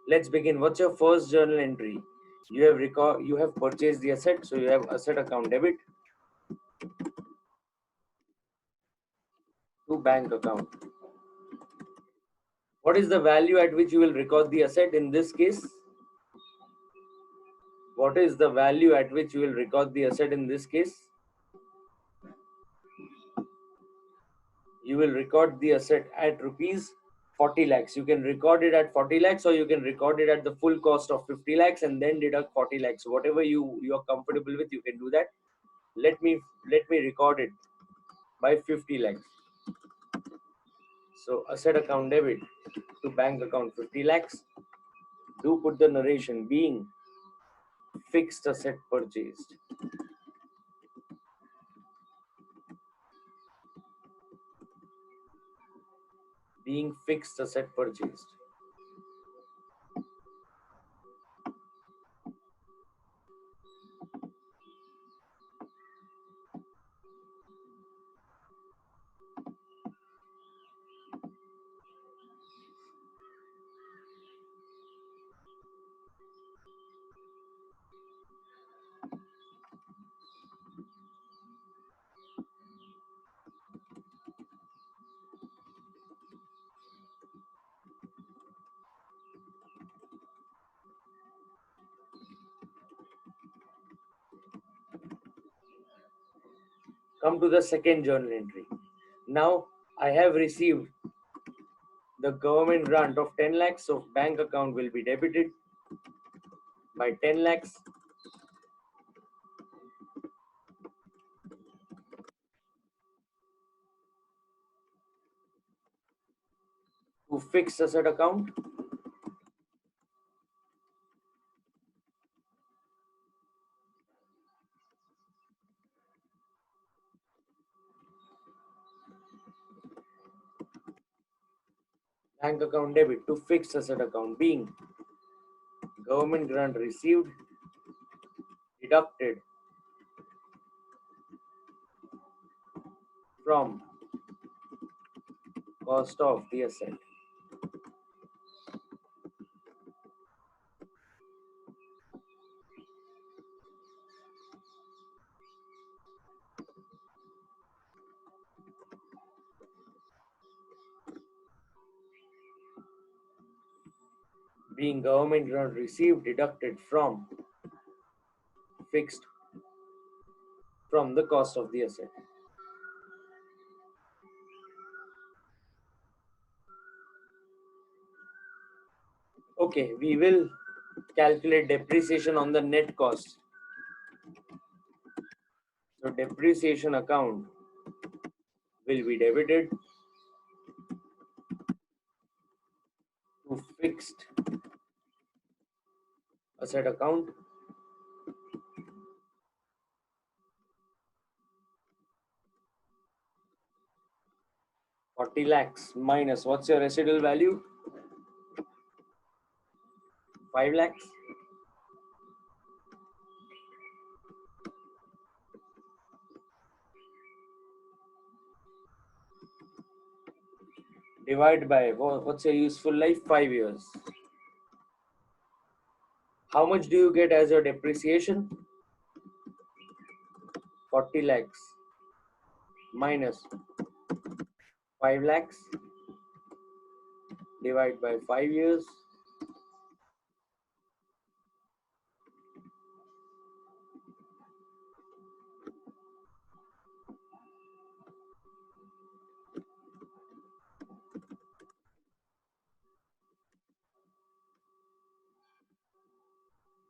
Let's begin. What's your first journal entry? You have purchased the asset, so you have asset account debit to bank account. What is the value at which you will record the asset in this case? What is the value at which you will record the asset in this case? You will record the asset at rupees 40 lakhs. You can record it at 40 lakhs or you can record it at the full cost of 50 lakhs and then deduct 40 lakhs. Whatever you are comfortable with, you can do that. Let me record it by 50 lakhs. So asset account debit to bank account 50 lakhs. Do put the narration being fixed asset purchased. Being fixed asset purchased. Come to the second journal entry. Now I have received the government grant of 10 lakhs, so bank account will be debited by 10 lakhs to fixed asset account. Bank account debit to fixed asset account being government grant received deducted from cost of the asset. Being government grant received deducted from fixed from the cost of the asset. Okay, we will calculate depreciation on the net cost. So depreciation account will be debited to fixed asset account. Forty lakhs minus what's your residual value? 5 lakhs. Divide by what's your useful life? 5 years. How much do you get as your depreciation? 40 lakhs minus 5 lakhs, divide by 5 years.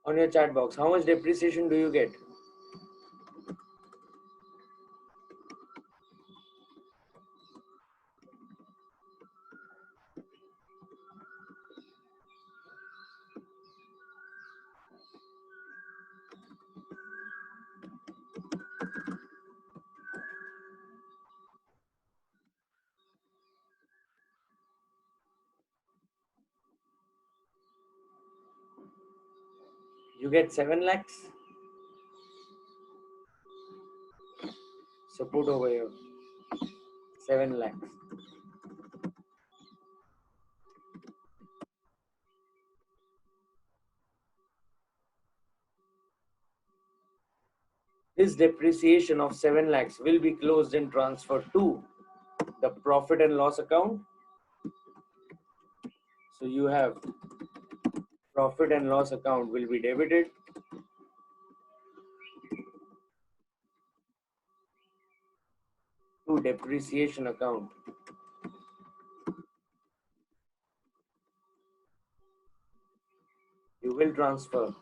On your chat box, how much depreciation do you get? You get 7 lakhs. So put over here 7 lakhs. This depreciation of 7 lakhs will be closed and transferred to the profit and loss account. So you have profit and loss account will be debited to depreciation account. You will transfer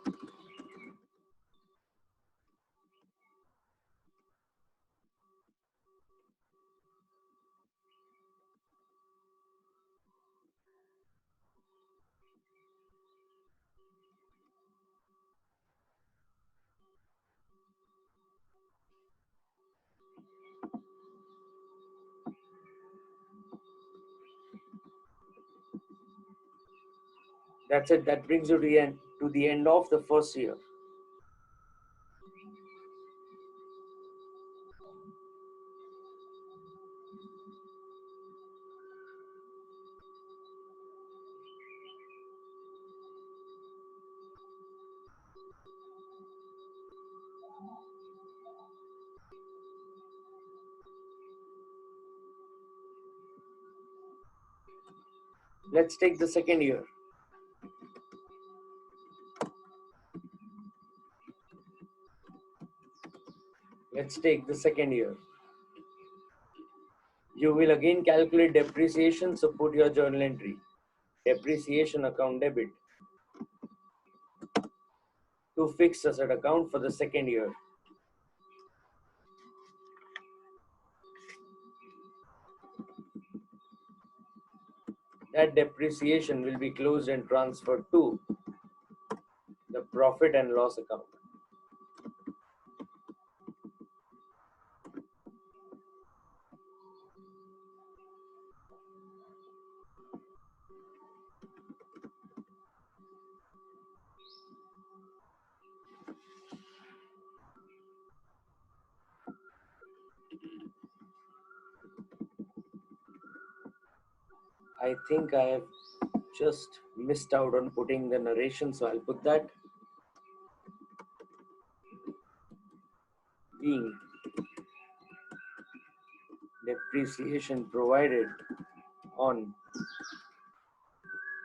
That's it. That brings you to the end of the first year. Let's take the second year. Let's take the second year. You will again calculate depreciation, so put your journal entry. Depreciation account debit to fixed asset account for the second year. That depreciation will be closed and transferred to the profit and loss account. I think I have just missed out on putting the narration, so I'll put that. Being depreciation provided on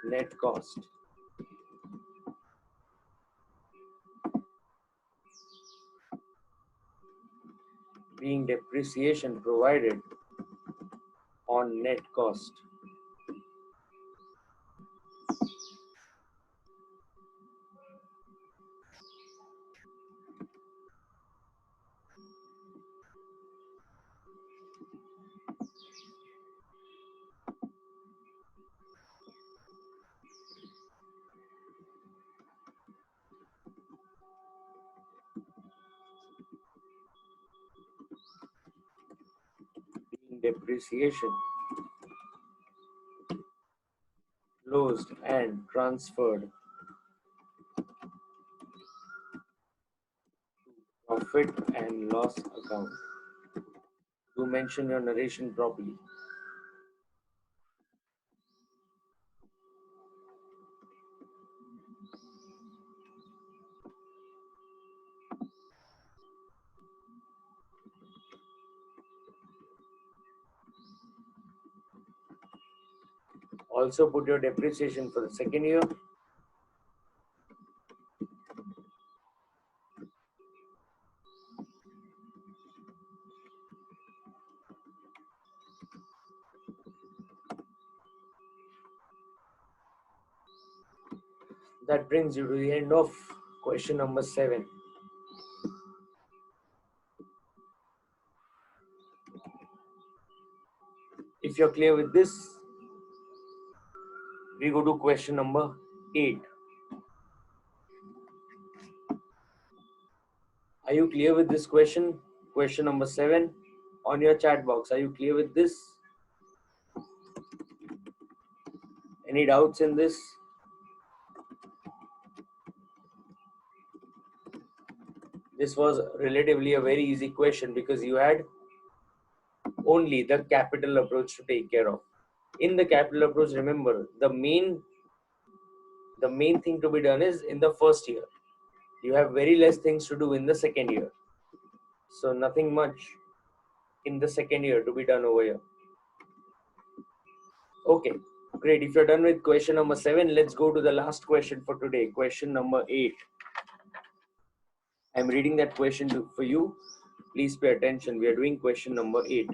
net cost. Being depreciation provided on net cost. Being depreciation closed and transferred to profit and loss account. To mention your narration properly. Also put your depreciation for the second year. That brings you to the end of question number 7. If you're clear with this, we go to question number 8. Are you clear with this question? Question number 7 on your chat box. Are you clear with this? Any doubts in this? This was relatively a very easy question because you had only the capital approach to take care of. In the capital approach, remember, the main thing to be done is in the first year. You have very less things to do in the second year. So nothing much in the second year to be done over here. Okay, great. If you're done with question number 7, let's go to the last question for today. Question number 8. I'm reading that question for you. Please pay attention. We are doing question number 8.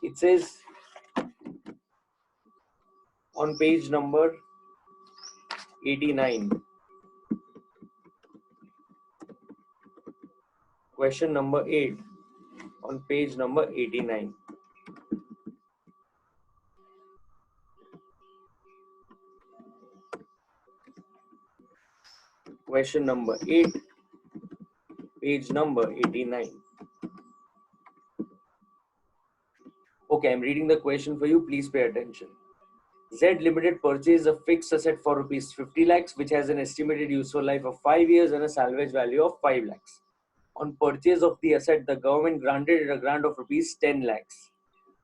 It says on page number 89. Question number 8 on page number 89. Question number 8, page number 89. Okay, I'm reading the question for you. Please pay attention. Z Limited purchased a fixed asset for rupees 50 lakhs, which has an estimated useful life of 5 years and a salvage value of 5 lakhs. On purchase of the asset, the government granted it a grant of rupees 10 lakhs.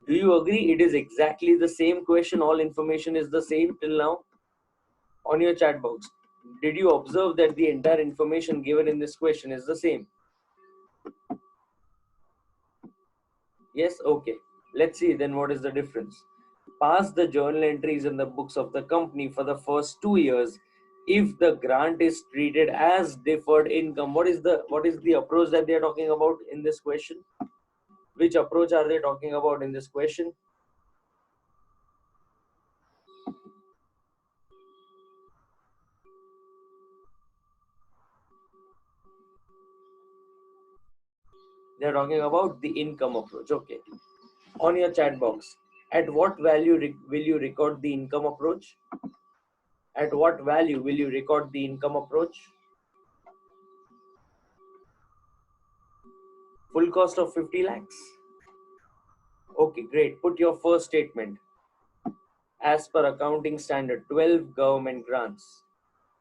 Do you agree it is exactly the same question? All information is the same till now? On your chat box, did you observe that the entire information given in this question is the same? Yes? Okay. Let's see then what is the difference. Pass the journal entries in the books of the company for the first 2 years if the grant is treated as deferred income. What is the approach that they are talking about in this question? Which approach are they talking about in this question? They are talking about the income approach. Okay. On your chat box, at what value will you record the income approach? At what value will you record the income approach? Full cost of 50 lakhs. Okay, great. Put your first statement. As per accounting standard 12 government grants.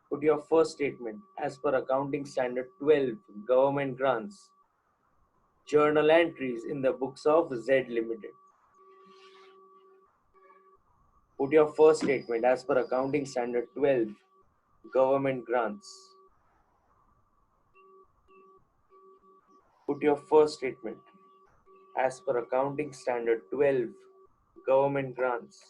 Put your first statement. As per accounting standard 12 government grants. Journal entries in the books of Z Limited. Put your first statement. As per accounting standard 12 government grants. Put your first statement. As per accounting standard 12 government grants.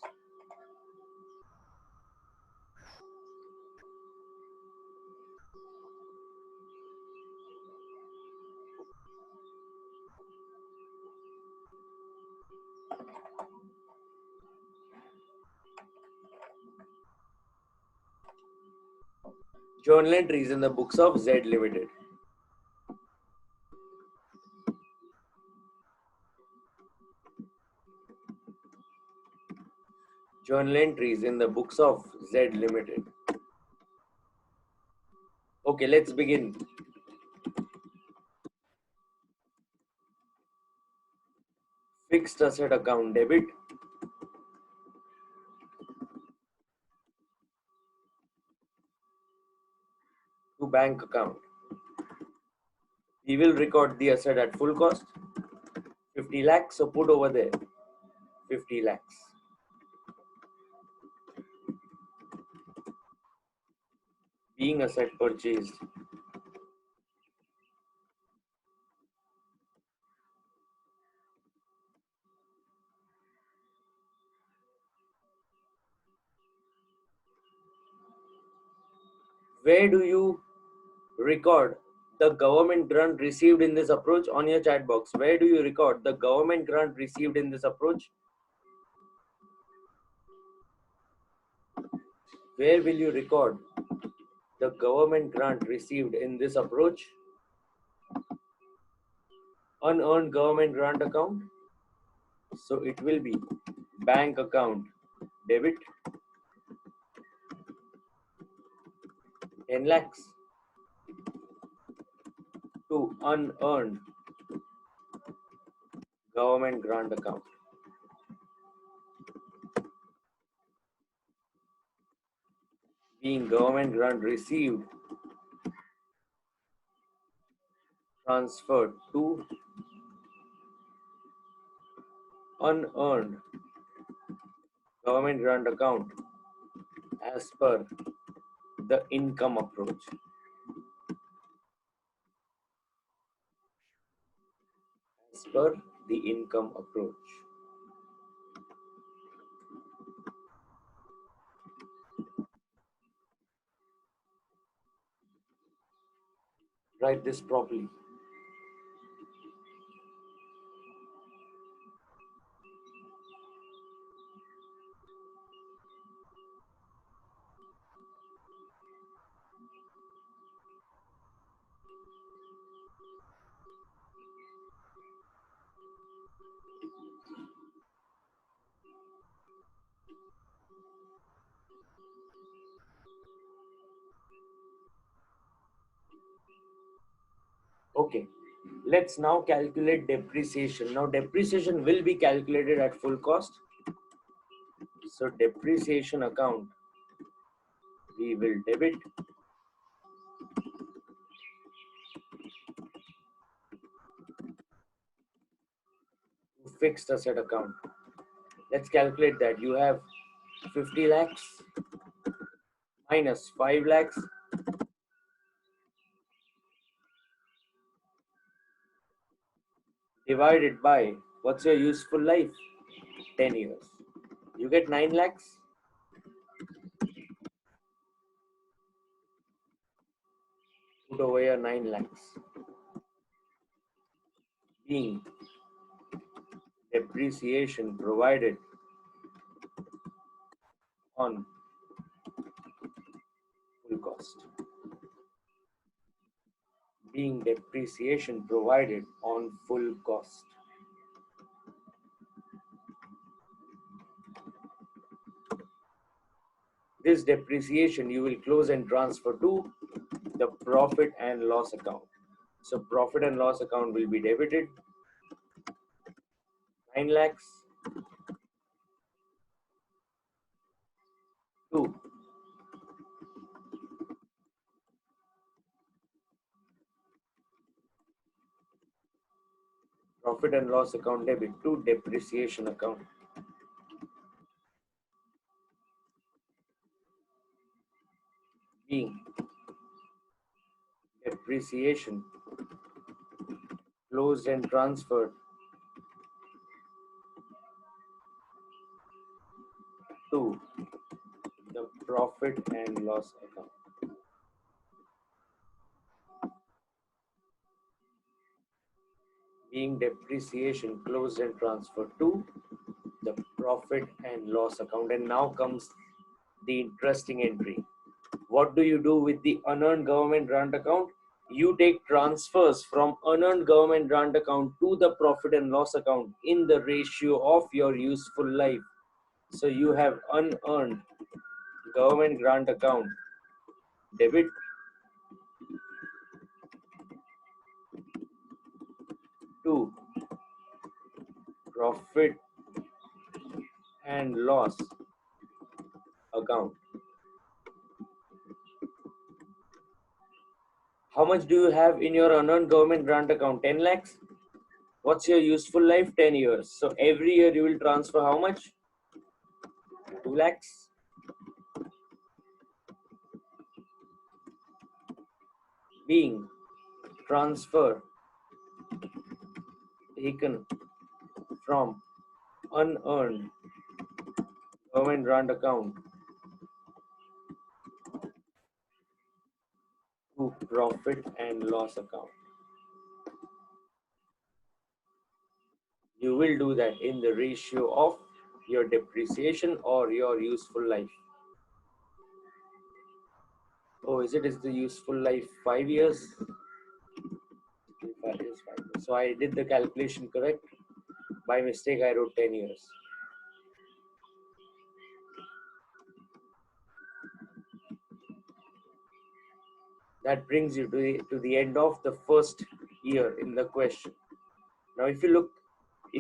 Journal entries in the books of Z Limited. Journal entries in the books of Z Limited. Okay, let's begin. Fixed asset account debit. To bank account. We will record the asset at full cost. 50 lakhs, so put over there 50 lakhs. Being asset purchased. Where do you record the government grant received in this approach? On your chat box, where do you record the government grant received in this approach? Where will you record the government grant received in this approach? Unearned government grant account. So it will be bank account debit 10 lakhs to unearned government grant account. Being government grant received, transferred to unearned government grant account as per the income approach. As per the income approach. Write this properly. Okay, let's now calculate depreciation. Now depreciation will be calculated at full cost. So depreciation account, we will debit to fixed asset account. Let's calculate that. You have 50 lakhs minus 5 lakhs divided by, what's your useful life? 10 years. You get 9 lakhs. Put over here 9 lakhs. Being depreciation provided on full cost. Being depreciation provided on full cost. This depreciation you will close and transfer to the profit and loss account. So profit and loss account will be debited 9 lakhs to profit and loss account debit to depreciation account. Being depreciation closed and transferred to the profit and loss account. Being depreciation closed and transferred to the profit and loss account. And now comes the interesting entry. What do you do with the unearned government grant account? You take transfers from unearned government grant account to the profit and loss account in the ratio of your useful life. So you have unearned government grant account debit to profit and loss account. How much do you have in your unearned government grant account? 10 lakhs. What's your useful life? 10 years. So every year you will transfer how much? 2 lakhs. Being transfer taken from unearned government grant account to profit and loss account. You will do that in the ratio of your depreciation or your useful life. Oh, is the useful life 5 years? 5 years, 5 years. So I did the calculation correct. By mistake, I wrote 10 years. That brings you to the end of the first year in the question. Now, if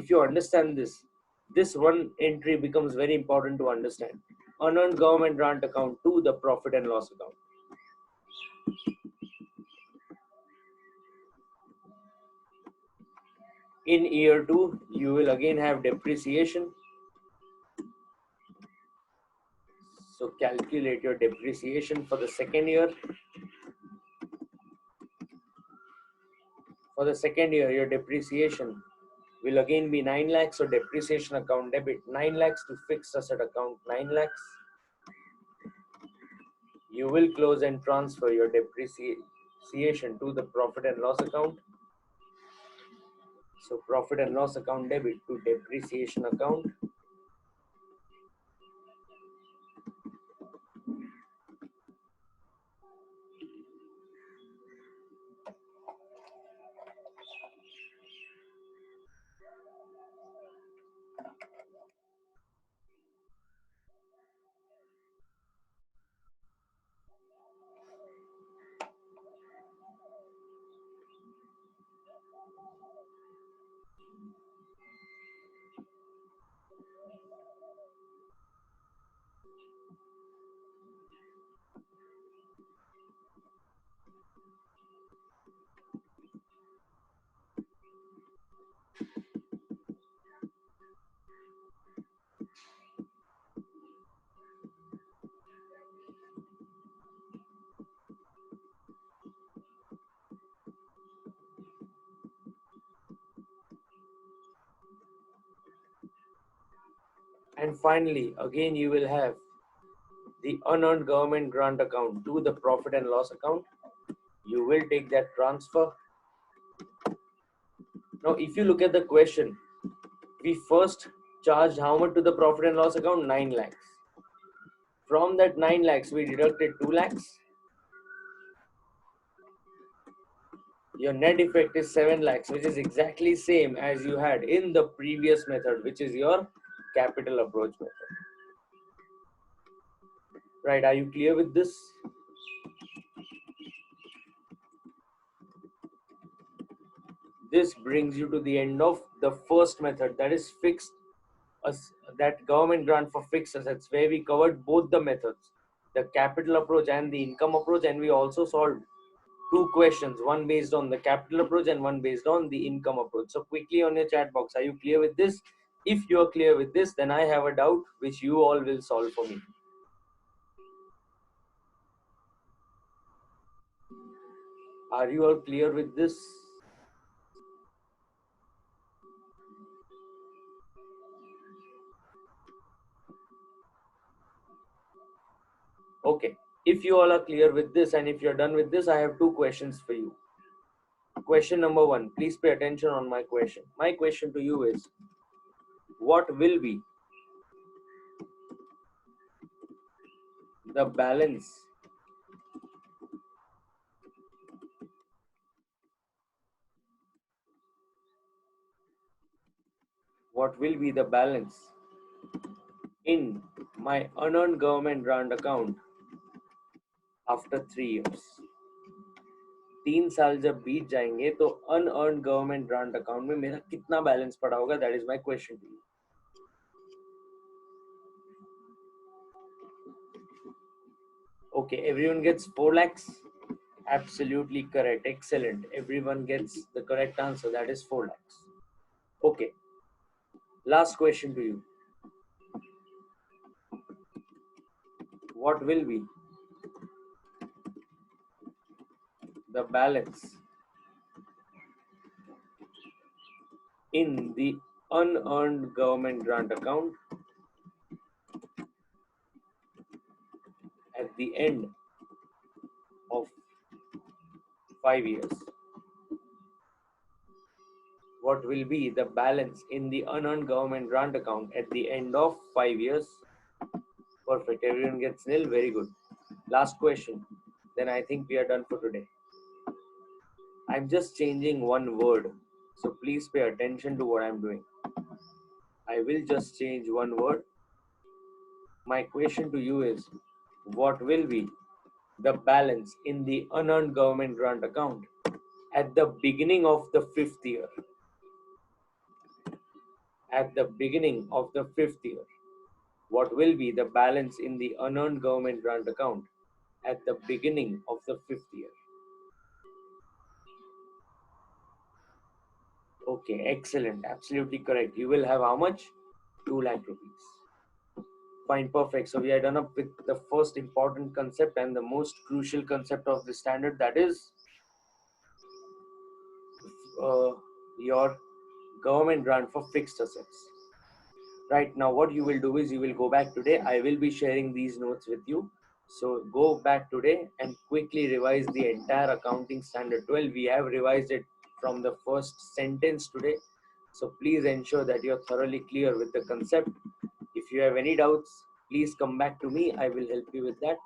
you understand this one entry becomes very important to understand. Unearned government grant account to the profit and loss account. In year 2, you will again have depreciation. So calculate your depreciation for the second year. For the second year, your depreciation will again be 9 lakhs. So depreciation account debit 9 lakhs to fixed asset account 9 lakhs. You will close and transfer your depreciation to the profit and loss account. So profit and loss account debit to depreciation account. And finally, again you will have the unearned government grant account to the profit and loss account. You will take that transfer. Now, if you look at the question, we first charged how much to the profit and loss account? 9 lakhs. From that 9 lakhs, we deducted 2 lakhs. Your net effect is 7 lakhs, which is exactly same as you had in the previous method, which is your capital approach method. Right, are you clear with this? This brings you to the end of the first method, that is fixed, that government grant for fixed assets, where we covered both the methods, the capital approach and the income approach, and we also solved two questions, one based on the capital approach and one based on the income approach. So quickly on your chat box, are you clear with this? If you are clear with this, then I have a doubt which you all will solve for me. Are you all clear with this? Okay. If you all are clear with this and if you're done with this, I have two questions for you. Question number 1, please pay attention on my question. My question to you is, what will be the balance in my unearned government grant account after 3 years? 3 साल जब बीत जाएंगे तो unearned government grant account में मेरा कितना balance पड़ा होगा? That is my question to you. Okay, everyone gets 4 lakhs. Absolutely correct. Excellent. Everyone gets the correct answer. That is 4 lakhs. Okay. Last question to you. What will be the balance in the unearned government grant account at the end of 5 years. What will be the balance in the unearned government grant account at the end of 5 years? Perfect. Everyone gets nil. Very good. Last question. Then I think we are done for today. I'm just changing one word. So please pay attention to what I'm doing. I will just change one word. My question to you is, what will be the balance in the unearned government grant account at the beginning of the 5th year? At the beginning of the 5th year, what will be the balance in the unearned government grant account at the beginning of the 5th year? Okay, excellent. Absolutely correct. You will have how much? 2 lakh rupees. Fine, perfect. So we are done up with the first important concept and the most crucial concept of the standard, that is your government grant for fixed assets. Right now, what you will do is you will go back today. I will be sharing these notes with you. So go back today and quickly revise the entire accounting standard 12. We have revised it from the first sentence today. So please ensure that you're thoroughly clear with the concept. If you have any doubts, please come back to me. I will help you with that.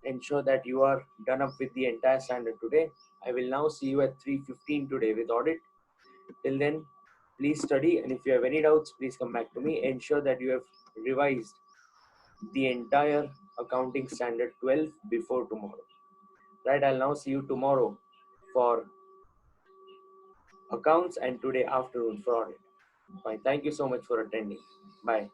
Ensure that you are done up with the entire standard today. I will now see you at 3:15 today with audit. Till then, please study, and if you have any doubts, please come back to me. Ensure that you have revised the entire accounting standard 12 before tomorrow. Right, I'll now see you tomorrow for accounts and today afternoon for audit. Fine. Thank you so much for attending. Bye.